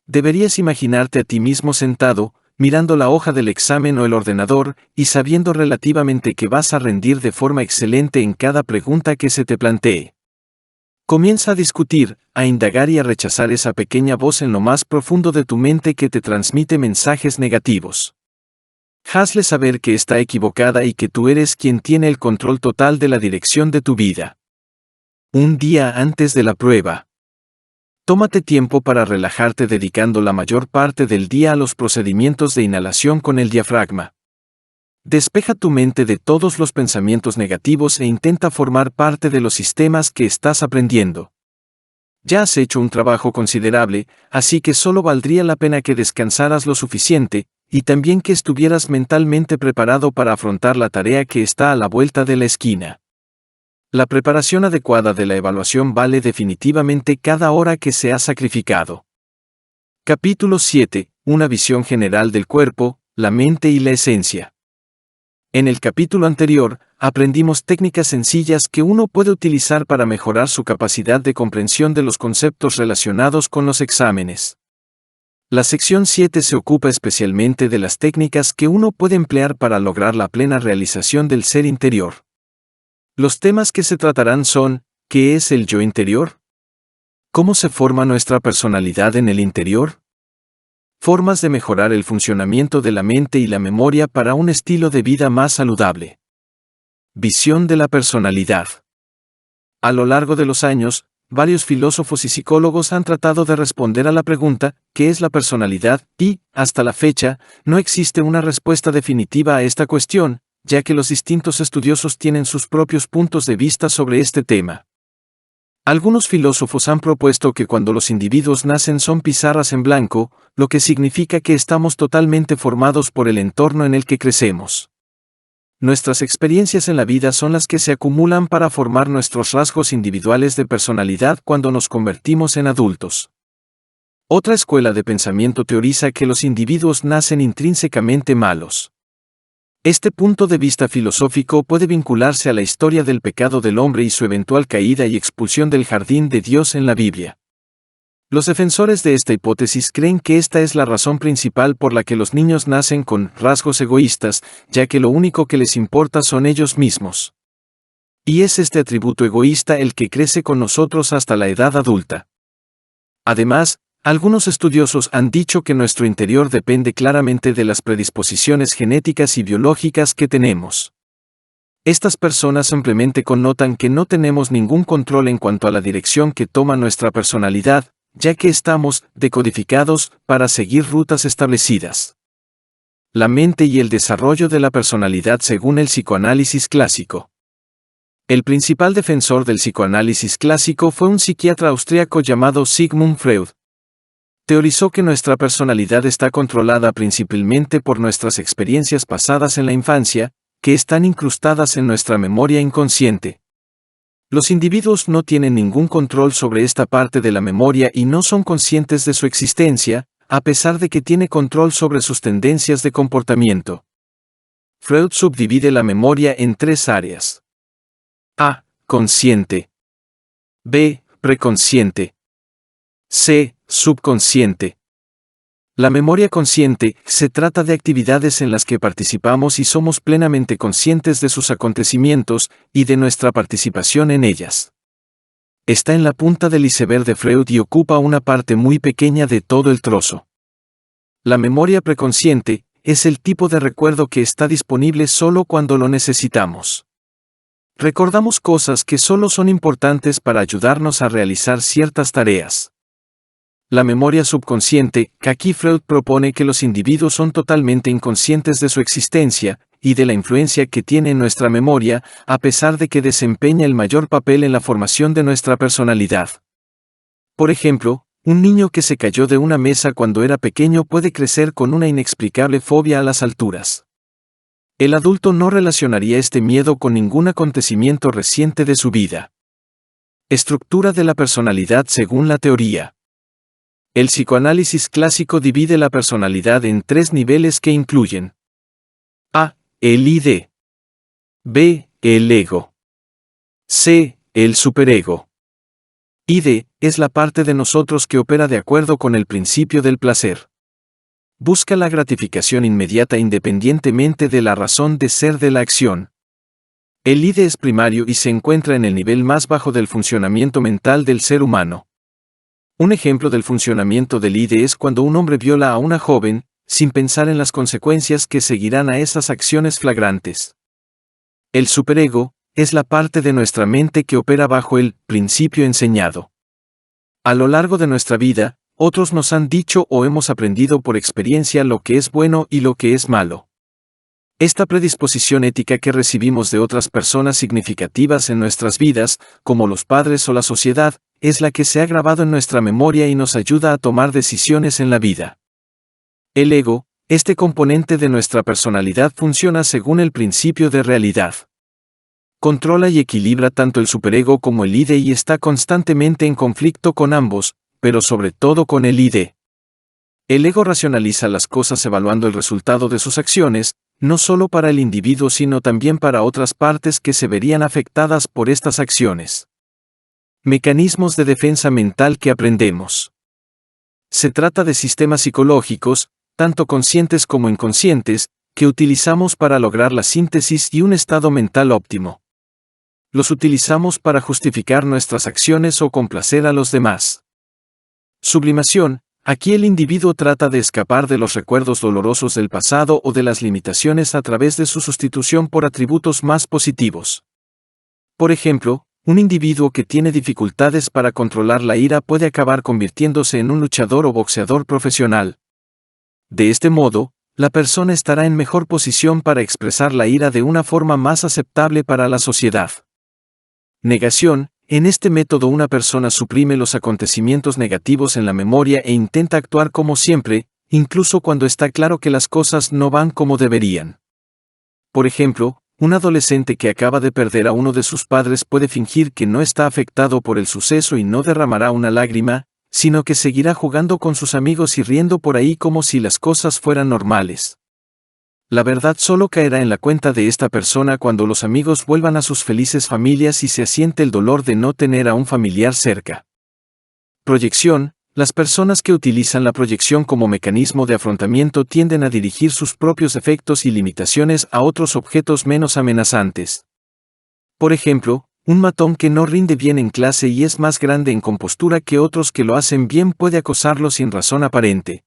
Deberías imaginarte a ti mismo sentado, mirando la hoja del examen o el ordenador, y sabiendo relativamente que vas a rendir de forma excelente en cada pregunta que se te plantee. Comienza a discutir, a indagar y a rechazar esa pequeña voz en lo más profundo de tu mente que te transmite mensajes negativos. Hazle saber que está equivocada y que tú eres quien tiene el control total de la dirección de tu vida. Un día antes de la prueba. Tómate tiempo para relajarte dedicando la mayor parte del día a los procedimientos de inhalación con el diafragma. Despeja tu mente de todos los pensamientos negativos e intenta formar parte de los sistemas que estás aprendiendo. Ya has hecho un trabajo considerable, así que solo valdría la pena que descansaras lo suficiente, y también que estuvieras mentalmente preparado para afrontar la tarea que está a la vuelta de la esquina. La preparación adecuada de la evaluación vale definitivamente cada hora que se ha sacrificado. Capítulo 7. Una visión general del cuerpo, la mente y la esencia. En el capítulo anterior, aprendimos técnicas sencillas que uno puede utilizar para mejorar su capacidad de comprensión de los conceptos relacionados con los exámenes. La sección 7 se ocupa especialmente de las técnicas que uno puede emplear para lograr la plena realización del ser interior. Los temas que se tratarán son: ¿qué es el yo interior? ¿Cómo se forma nuestra personalidad en el interior? Formas de mejorar el funcionamiento de la mente y la memoria para un estilo de vida más saludable. Visión de la personalidad. A lo largo de los años, varios filósofos y psicólogos han tratado de responder a la pregunta, ¿qué es la personalidad? Y, hasta la fecha, no existe una respuesta definitiva a esta cuestión, ya que los distintos estudiosos tienen sus propios puntos de vista sobre este tema. Algunos filósofos han propuesto que cuando los individuos nacen son pizarras en blanco, lo que significa que estamos totalmente formados por el entorno en el que crecemos. Nuestras experiencias en la vida son las que se acumulan para formar nuestros rasgos individuales de personalidad cuando nos convertimos en adultos. Otra escuela de pensamiento teoriza que los individuos nacen intrínsecamente malos. Este punto de vista filosófico puede vincularse a la historia del pecado del hombre y su eventual caída y expulsión del jardín de Dios en la Biblia. Los defensores de esta hipótesis creen que esta es la razón principal por la que los niños nacen con rasgos egoístas, ya que lo único que les importa son ellos mismos. Y es este atributo egoísta el que crece con nosotros hasta la edad adulta. Además, algunos estudiosos han dicho que nuestro interior depende claramente de las predisposiciones genéticas y biológicas que tenemos. Estas personas simplemente connotan que no tenemos ningún control en cuanto a la dirección que toma nuestra personalidad, ya que estamos decodificados para seguir rutas establecidas. La mente y el desarrollo de la personalidad según el psicoanálisis clásico. El principal defensor del psicoanálisis clásico fue un psiquiatra austríaco llamado Sigmund Freud. Teorizó que nuestra personalidad está controlada principalmente por nuestras experiencias pasadas en la infancia, que están incrustadas en nuestra memoria inconsciente. Los individuos no tienen ningún control sobre esta parte de la memoria y no son conscientes de su existencia, a pesar de que tiene control sobre sus tendencias de comportamiento. Freud subdivide la memoria en tres áreas. A. Consciente. B. Preconsciente. C. Subconsciente. La memoria consciente se trata de actividades en las que participamos y somos plenamente conscientes de sus acontecimientos y de nuestra participación en ellas. Está en la punta del iceberg de Freud y ocupa una parte muy pequeña de todo el trozo. La memoria preconsciente es el tipo de recuerdo que está disponible solo cuando lo necesitamos. Recordamos cosas que solo son importantes para ayudarnos a realizar ciertas tareas. La memoria subconsciente, que aquí Freud propone que los individuos son totalmente inconscientes de su existencia y de la influencia que tiene en nuestra memoria, a pesar de que desempeña el mayor papel en la formación de nuestra personalidad. Por ejemplo, un niño que se cayó de una mesa cuando era pequeño puede crecer con una inexplicable fobia a las alturas. El adulto no relacionaría este miedo con ningún acontecimiento reciente de su vida. Estructura de la personalidad según la teoría. El psicoanálisis clásico divide la personalidad en tres niveles que incluyen: A. El ID. B. El ego. C. El superego. ID es la parte de nosotros que opera de acuerdo con el principio del placer. Busca la gratificación inmediata independientemente de la razón de ser de la acción. El ID es primario y se encuentra en el nivel más bajo del funcionamiento mental del ser humano. Un ejemplo del funcionamiento del ID es cuando un hombre viola a una joven, sin pensar en las consecuencias que seguirán a esas acciones flagrantes. El superego es la parte de nuestra mente que opera bajo el principio enseñado. A lo largo de nuestra vida, otros nos han dicho o hemos aprendido por experiencia lo que es bueno y lo que es malo. Esta predisposición ética que recibimos de otras personas significativas en nuestras vidas, como los padres o la sociedad, es la que se ha grabado en nuestra memoria y nos ayuda a tomar decisiones en la vida. El ego, este componente de nuestra personalidad, funciona según el principio de realidad. Controla y equilibra tanto el superego como el ID y está constantemente en conflicto con ambos, pero sobre todo con el ID. El ego racionaliza las cosas evaluando el resultado de sus acciones, no solo para el individuo sino también para otras partes que se verían afectadas por estas acciones. Mecanismos de defensa mental que aprendemos. Se trata de sistemas psicológicos, tanto conscientes como inconscientes, que utilizamos para lograr la síntesis y un estado mental óptimo. Los utilizamos para justificar nuestras acciones o complacer a los demás. Sublimación. Aquí el individuo trata de escapar de los recuerdos dolorosos del pasado o de las limitaciones a través de su sustitución por atributos más positivos. Por ejemplo, un individuo que tiene dificultades para controlar la ira puede acabar convirtiéndose en un luchador o boxeador profesional. De este modo, la persona estará en mejor posición para expresar la ira de una forma más aceptable para la sociedad. Negación. En este método una persona suprime los acontecimientos negativos en la memoria e intenta actuar como siempre, incluso cuando está claro que las cosas no van como deberían. Por ejemplo, Un adolescente que acaba de perder a uno de sus padres puede fingir que no está afectado por el suceso y no derramará una lágrima, sino que seguirá jugando con sus amigos y riendo por ahí como si las cosas fueran normales. La verdad solo caerá en la cuenta de esta persona cuando los amigos vuelvan a sus felices familias y se asiente el dolor de no tener a un familiar cerca. Proyección. Las personas que utilizan la proyección como mecanismo de afrontamiento tienden a dirigir sus propios efectos y limitaciones a otros objetos menos amenazantes. Por ejemplo, un matón que no rinde bien en clase y es más grande en compostura que otros que lo hacen bien puede acosarlo sin razón aparente.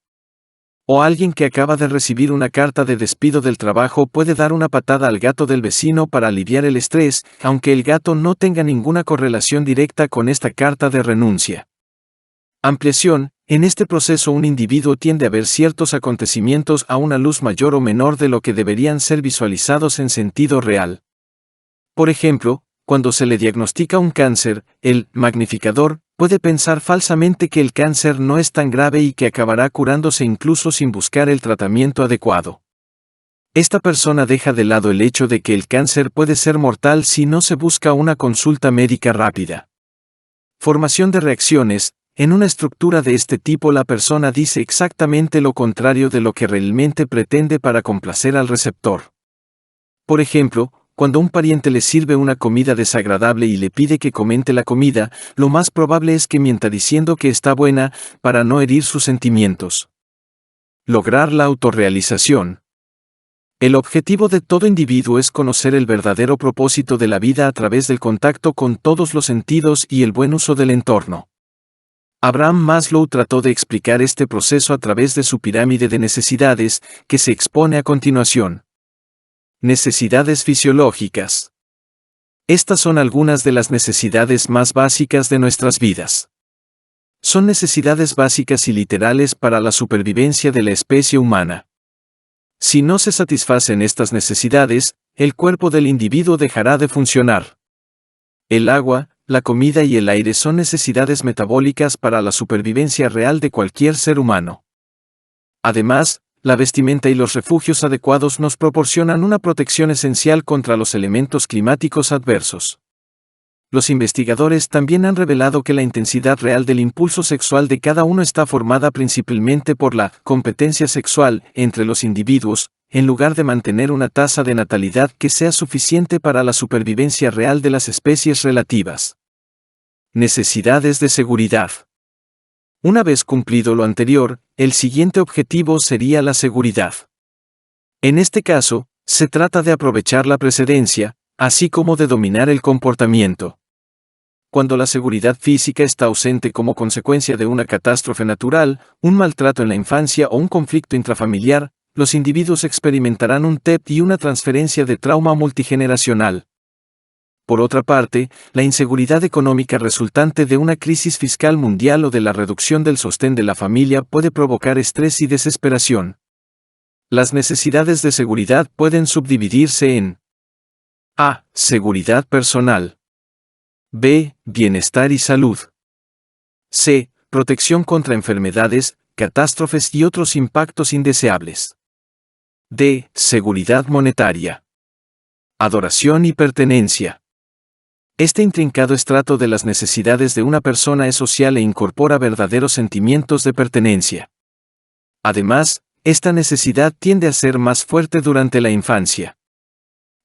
O alguien que acaba de recibir una carta de despido del trabajo puede dar una patada al gato del vecino para aliviar el estrés, aunque el gato no tenga ninguna correlación directa con esta carta de renuncia. Ampliación. En este proceso un individuo tiende a ver ciertos acontecimientos a una luz mayor o menor de lo que deberían ser visualizados en sentido real. Por ejemplo, cuando se le diagnostica un cáncer, el magnificador puede pensar falsamente que el cáncer no es tan grave y que acabará curándose incluso sin buscar el tratamiento adecuado. Esta persona deja de lado el hecho de que el cáncer puede ser mortal si no se busca una consulta médica rápida. Formación de reacciones. En una estructura de este tipo la persona dice exactamente lo contrario de lo que realmente pretende para complacer al receptor. Por ejemplo, cuando un pariente le sirve una comida desagradable y le pide que comente la comida, lo más probable es que mienta diciendo que está buena, para no herir sus sentimientos. Lograr la autorrealización. El objetivo de todo individuo es conocer el verdadero propósito de la vida a través del contacto con todos los sentidos y el buen uso del entorno. Abraham Maslow trató de explicar este proceso a través de su pirámide de necesidades, que se expone a continuación. Necesidades fisiológicas. Estas son algunas de las necesidades más básicas de nuestras vidas. Son necesidades básicas y literales para la supervivencia de la especie humana. Si no se satisfacen estas necesidades, el cuerpo del individuo dejará de funcionar. El agua, la comida y el aire son necesidades metabólicas para la supervivencia real de cualquier ser humano. Además, la vestimenta y los refugios adecuados nos proporcionan una protección esencial contra los elementos climáticos adversos. Los investigadores también han revelado que la intensidad real del impulso sexual de cada uno está formada principalmente por la competencia sexual entre los individuos, en lugar de mantener una tasa de natalidad que sea suficiente para la supervivencia real de las especies relativas. Necesidades de seguridad. Una vez cumplido lo anterior, el siguiente objetivo sería la seguridad. En este caso, se trata de aprovechar la precedencia, así como de dominar el comportamiento. Cuando la seguridad física está ausente como consecuencia de una catástrofe natural, un maltrato en la infancia o un conflicto intrafamiliar, los individuos experimentarán un TEP y una transferencia de trauma multigeneracional. Por otra parte, la inseguridad económica resultante de una crisis fiscal mundial o de la reducción del sostén de la familia puede provocar estrés y desesperación. Las necesidades de seguridad pueden subdividirse en A. Seguridad personal. B. Bienestar y salud. C. Protección contra enfermedades, catástrofes y otros impactos indeseables. D. Seguridad monetaria. Adoración y pertenencia. Este intrincado estrato de las necesidades de una persona es social e incorpora verdaderos sentimientos de pertenencia. Además, esta necesidad tiende a ser más fuerte durante la infancia.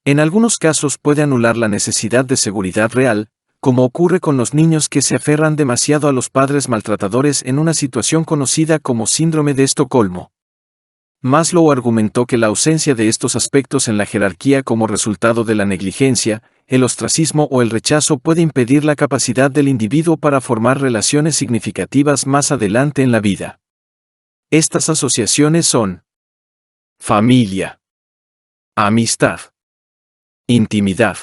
En algunos casos puede anular la necesidad de seguridad real, como ocurre con los niños que se aferran demasiado a los padres maltratadores en una situación conocida como síndrome de Estocolmo. Maslow argumentó que la ausencia de estos aspectos en la jerarquía como resultado de la negligencia, el ostracismo o el rechazo puede impedir la capacidad del individuo para formar relaciones significativas más adelante en la vida. Estas asociaciones son familia, amistad, intimidad.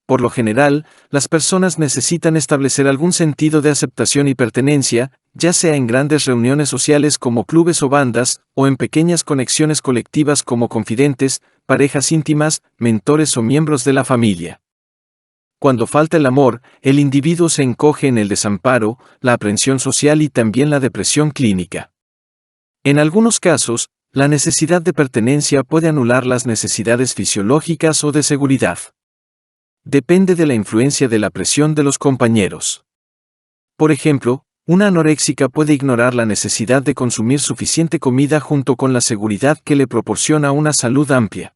Por lo general, las personas necesitan establecer algún sentido de aceptación y pertenencia, ya sea en grandes reuniones sociales como clubes o bandas, o en pequeñas conexiones colectivas como confidentes, parejas íntimas, mentores o miembros de la familia. Cuando falta el amor, el individuo se encoge en el desamparo, la aprensión social y también la depresión clínica. En algunos casos, La necesidad de pertenencia puede anular las necesidades fisiológicas o de seguridad. Depende de la influencia de la presión de los compañeros. Por ejemplo, una anoréxica puede ignorar la necesidad de consumir suficiente comida junto con la seguridad que le proporciona una salud amplia.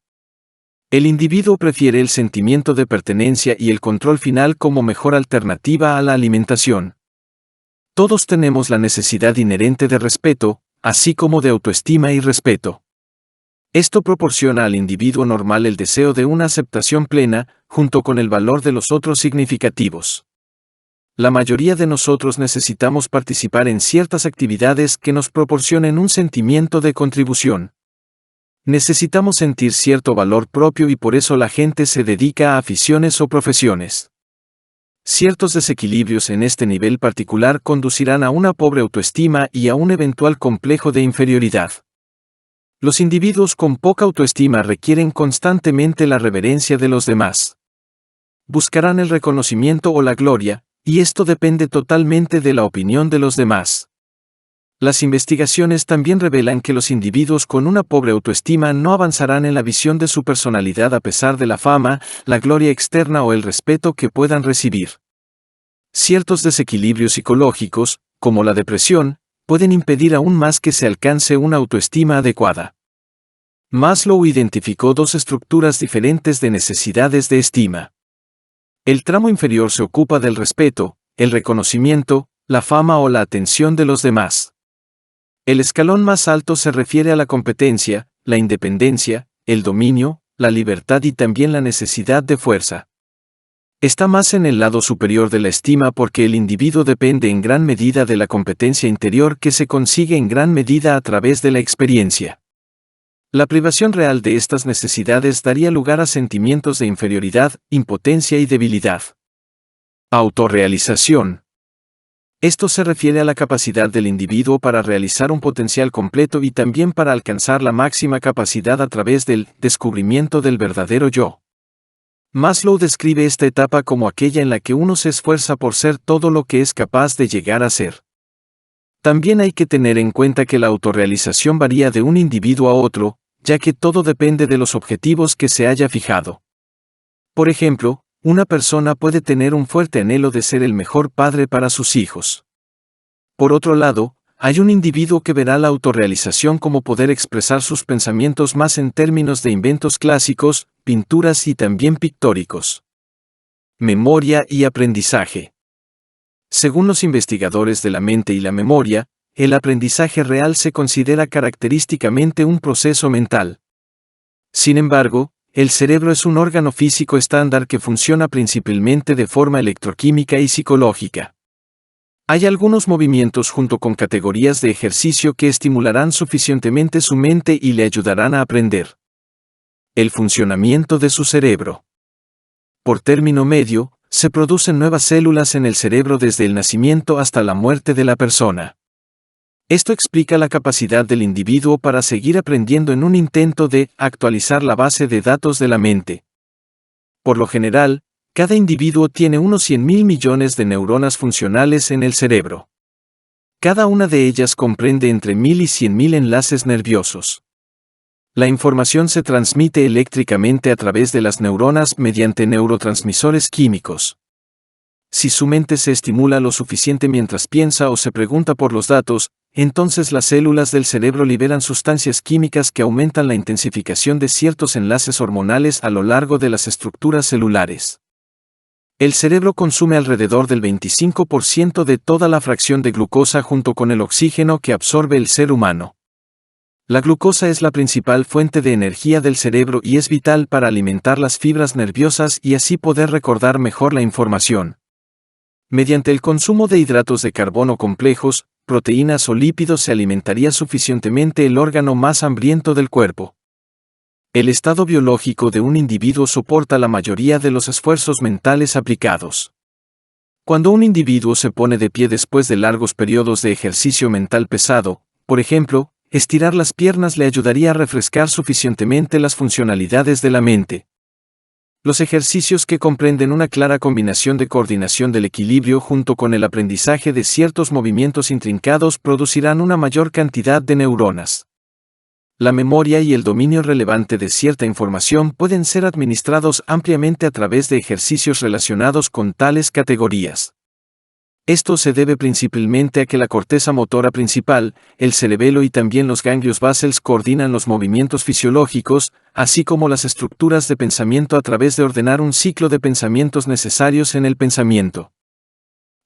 El individuo prefiere el sentimiento de pertenencia y el control final como mejor alternativa a la alimentación. Todos tenemos la necesidad inherente de respeto, así como de autoestima y respeto. Esto proporciona al individuo normal el deseo de una aceptación plena, junto con el valor de los otros significativos. La mayoría de nosotros necesitamos participar en ciertas actividades que nos proporcionen un sentimiento de contribución. Necesitamos sentir cierto valor propio y por eso la gente se dedica a aficiones o profesiones. Ciertos desequilibrios en este nivel particular conducirán a una pobre autoestima y a un eventual complejo de inferioridad. Los individuos con poca autoestima requieren constantemente la reverencia de los demás. Buscarán el reconocimiento o la gloria, y esto depende totalmente de la opinión de los demás. Las investigaciones también revelan que los individuos con una pobre autoestima no avanzarán en la visión de su personalidad a pesar de la fama, la gloria externa o el respeto que puedan recibir. Ciertos desequilibrios psicológicos, como la depresión, pueden impedir aún más que se alcance una autoestima adecuada. Maslow identificó dos estructuras diferentes de necesidades de estima. El tramo inferior se ocupa del respeto, el reconocimiento, la fama o la atención de los demás. El escalón más alto se refiere a la competencia, la independencia, el dominio, la libertad y también la necesidad de fuerza. Está más en el lado superior de la estima porque el individuo depende en gran medida de la competencia interior que se consigue en gran medida a través de la experiencia. La privación real de estas necesidades daría lugar a sentimientos de inferioridad, impotencia y debilidad. Autorrealización. Esto se refiere a la capacidad del individuo para realizar un potencial completo y también para alcanzar la máxima capacidad a través del descubrimiento del verdadero yo. Maslow describe esta etapa como aquella en la que uno se esfuerza por ser todo lo que es capaz de llegar a ser. También hay que tener en cuenta que la autorrealización varía de un individuo a otro, ya que todo depende de los objetivos que se haya fijado. Por ejemplo, una persona puede tener un fuerte anhelo de ser el mejor padre para sus hijos. Por otro lado, hay un individuo que verá la autorrealización como poder expresar sus pensamientos más en términos de inventos clásicos, pinturas y también pictóricos. Memoria y aprendizaje. Según los investigadores de la mente y la memoria, el aprendizaje real se considera característicamente un proceso mental. Sin embargo, el cerebro es un órgano físico estándar que funciona principalmente de forma electroquímica y psicológica. Hay algunos movimientos junto con categorías de ejercicio que estimularán suficientemente su mente y le ayudarán a aprender. El funcionamiento de su cerebro. Por término medio, se producen nuevas células en el cerebro desde el nacimiento hasta la muerte de la persona. Esto explica la capacidad del individuo para seguir aprendiendo en un intento de actualizar la base de datos de la mente. Por lo general, cada individuo tiene unos 100.000 millones de neuronas funcionales en el cerebro. Cada una de ellas comprende entre 1.000 y 100.000 enlaces nerviosos. La información se transmite eléctricamente a través de las neuronas mediante neurotransmisores químicos. Si su mente se estimula lo suficiente mientras piensa o se pregunta por los datos, entonces las células del cerebro liberan sustancias químicas que aumentan la intensificación de ciertos enlaces hormonales a lo largo de las estructuras celulares. El cerebro consume alrededor del 25% de toda la fracción de glucosa junto con el oxígeno que absorbe el ser humano. La glucosa es la principal fuente de energía del cerebro y es vital para alimentar las fibras nerviosas y así poder recordar mejor la información. Mediante el consumo de hidratos de carbono complejos, proteínas o lípidos se alimentaría suficientemente el órgano más hambriento del cuerpo. El estado biológico de un individuo soporta la mayoría de los esfuerzos mentales aplicados. Cuando un individuo se pone de pie después de largos periodos de ejercicio mental pesado, por ejemplo, estirar las piernas le ayudaría a refrescar suficientemente las funcionalidades de la mente. Los ejercicios que comprenden una clara combinación de coordinación del equilibrio junto con el aprendizaje de ciertos movimientos intrincados producirán una mayor cantidad de neuronas. La memoria y el dominio relevante de cierta información pueden ser administrados ampliamente a través de ejercicios relacionados con tales categorías. Esto se debe principalmente a que la corteza motora principal, el cerebelo y también los ganglios basales coordinan los movimientos fisiológicos, así como las estructuras de pensamiento a través de ordenar un ciclo de pensamientos necesarios en el pensamiento.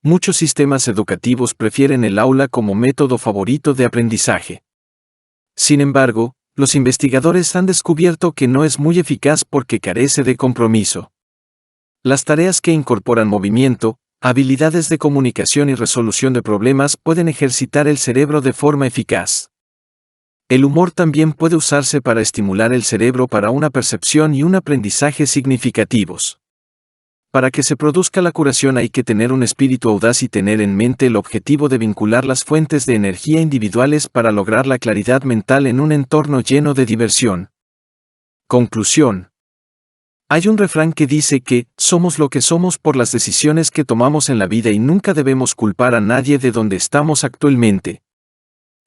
Muchos sistemas educativos prefieren el aula como método favorito de aprendizaje. Sin embargo, los investigadores han descubierto que no es muy eficaz porque carece de compromiso. Las tareas que incorporan movimiento, habilidades de comunicación y resolución de problemas pueden ejercitar el cerebro de forma eficaz. El humor también puede usarse para estimular el cerebro para una percepción y un aprendizaje significativos. Para que se produzca la curación hay que tener un espíritu audaz y tener en mente el objetivo de vincular las fuentes de energía individuales para lograr la claridad mental en un entorno lleno de diversión. Conclusión. Hay un refrán que dice que somos lo que somos por las decisiones que tomamos en la vida y nunca debemos culpar a nadie de donde estamos actualmente.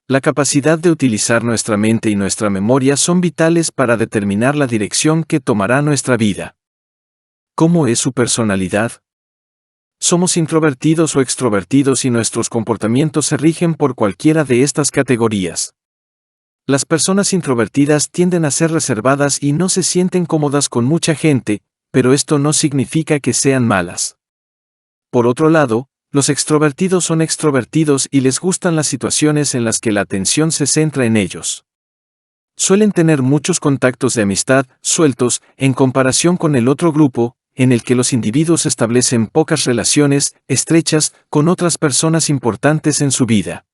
La capacidad de utilizar nuestra mente y nuestra memoria son vitales para determinar la dirección que tomará nuestra vida. ¿Cómo es su personalidad? ¿Somos introvertidos o extrovertidos y nuestros comportamientos se rigen por cualquiera de estas categorías? Las personas introvertidas tienden a ser reservadas y no se sienten cómodas con mucha gente, pero esto no significa que sean malas. Por otro lado, los extrovertidos son extrovertidos y les gustan las situaciones en las que la atención se centra en ellos. Suelen tener muchos contactos de amistad sueltos en comparación con el otro grupo, en el que los individuos establecen pocas relaciones estrechas con otras personas importantes en su vida.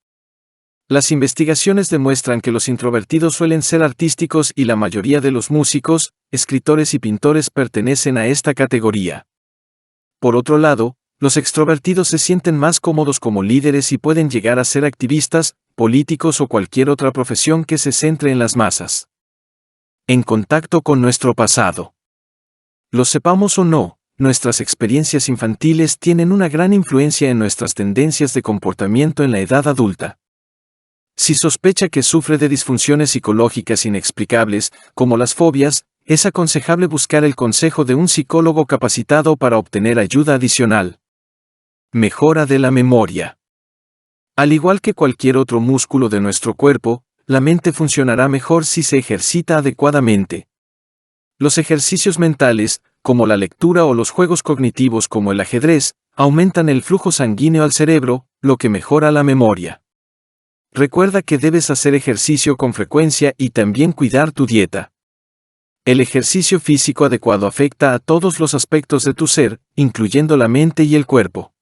Las investigaciones demuestran que los introvertidos suelen ser artísticos y la mayoría de los músicos, escritores y pintores pertenecen a esta categoría. Por otro lado, los extrovertidos se sienten más cómodos como líderes y pueden llegar a ser activistas, políticos o cualquier otra profesión que se centre en las masas. En contacto con nuestro pasado. Lo sepamos o no, nuestras experiencias infantiles tienen una gran influencia en nuestras tendencias de comportamiento en la edad adulta. Si sospecha que sufre de disfunciones psicológicas inexplicables, como las fobias, es aconsejable buscar el consejo de un psicólogo capacitado para obtener ayuda adicional. Mejora de la memoria. Al igual que cualquier otro músculo de nuestro cuerpo, la mente funcionará mejor si se ejercita adecuadamente. Los ejercicios mentales, como la lectura o los juegos cognitivos como el ajedrez, aumentan el flujo sanguíneo al cerebro, lo que mejora la memoria. Recuerda que debes hacer ejercicio con frecuencia y también cuidar tu dieta. El ejercicio físico adecuado afecta a todos los aspectos de tu ser, incluyendo la mente y el cuerpo.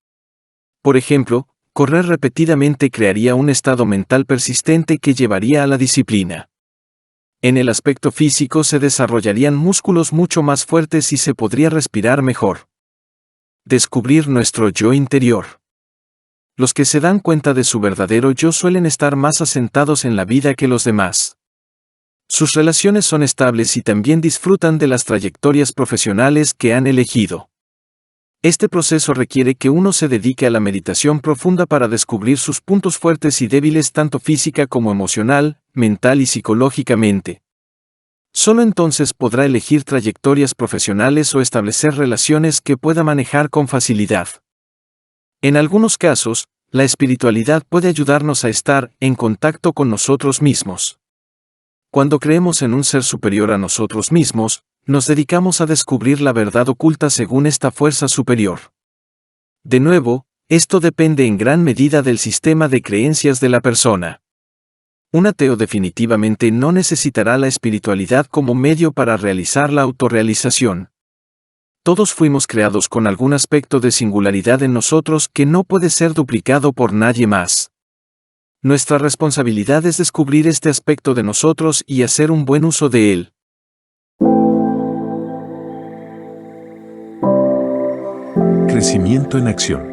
Por ejemplo, correr repetidamente crearía un estado mental persistente que llevaría a la disciplina. En el aspecto físico se desarrollarían músculos mucho más fuertes y se podría respirar mejor. Descubrir nuestro yo interior. Los que se dan cuenta de su verdadero yo suelen estar más asentados en la vida que los demás. Sus relaciones son estables y también disfrutan de las trayectorias profesionales que han elegido. Este proceso requiere que uno se dedique a la meditación profunda para descubrir sus puntos fuertes y débiles tanto física como emocional, mental y psicológicamente. Solo entonces podrá elegir trayectorias profesionales o establecer relaciones que pueda manejar con facilidad. En algunos casos, la espiritualidad puede ayudarnos a estar en contacto con nosotros mismos. Cuando creemos en un ser superior a nosotros mismos, nos dedicamos a descubrir la verdad oculta según esta fuerza superior. De nuevo, esto depende en gran medida del sistema de creencias de la persona. Un ateo definitivamente no necesitará la espiritualidad como medio para realizar la autorrealización. Todos fuimos creados con algún aspecto de singularidad en nosotros que no puede ser duplicado por nadie más. Nuestra responsabilidad es descubrir este aspecto de nosotros y hacer un buen uso de él. Crecimiento en acción.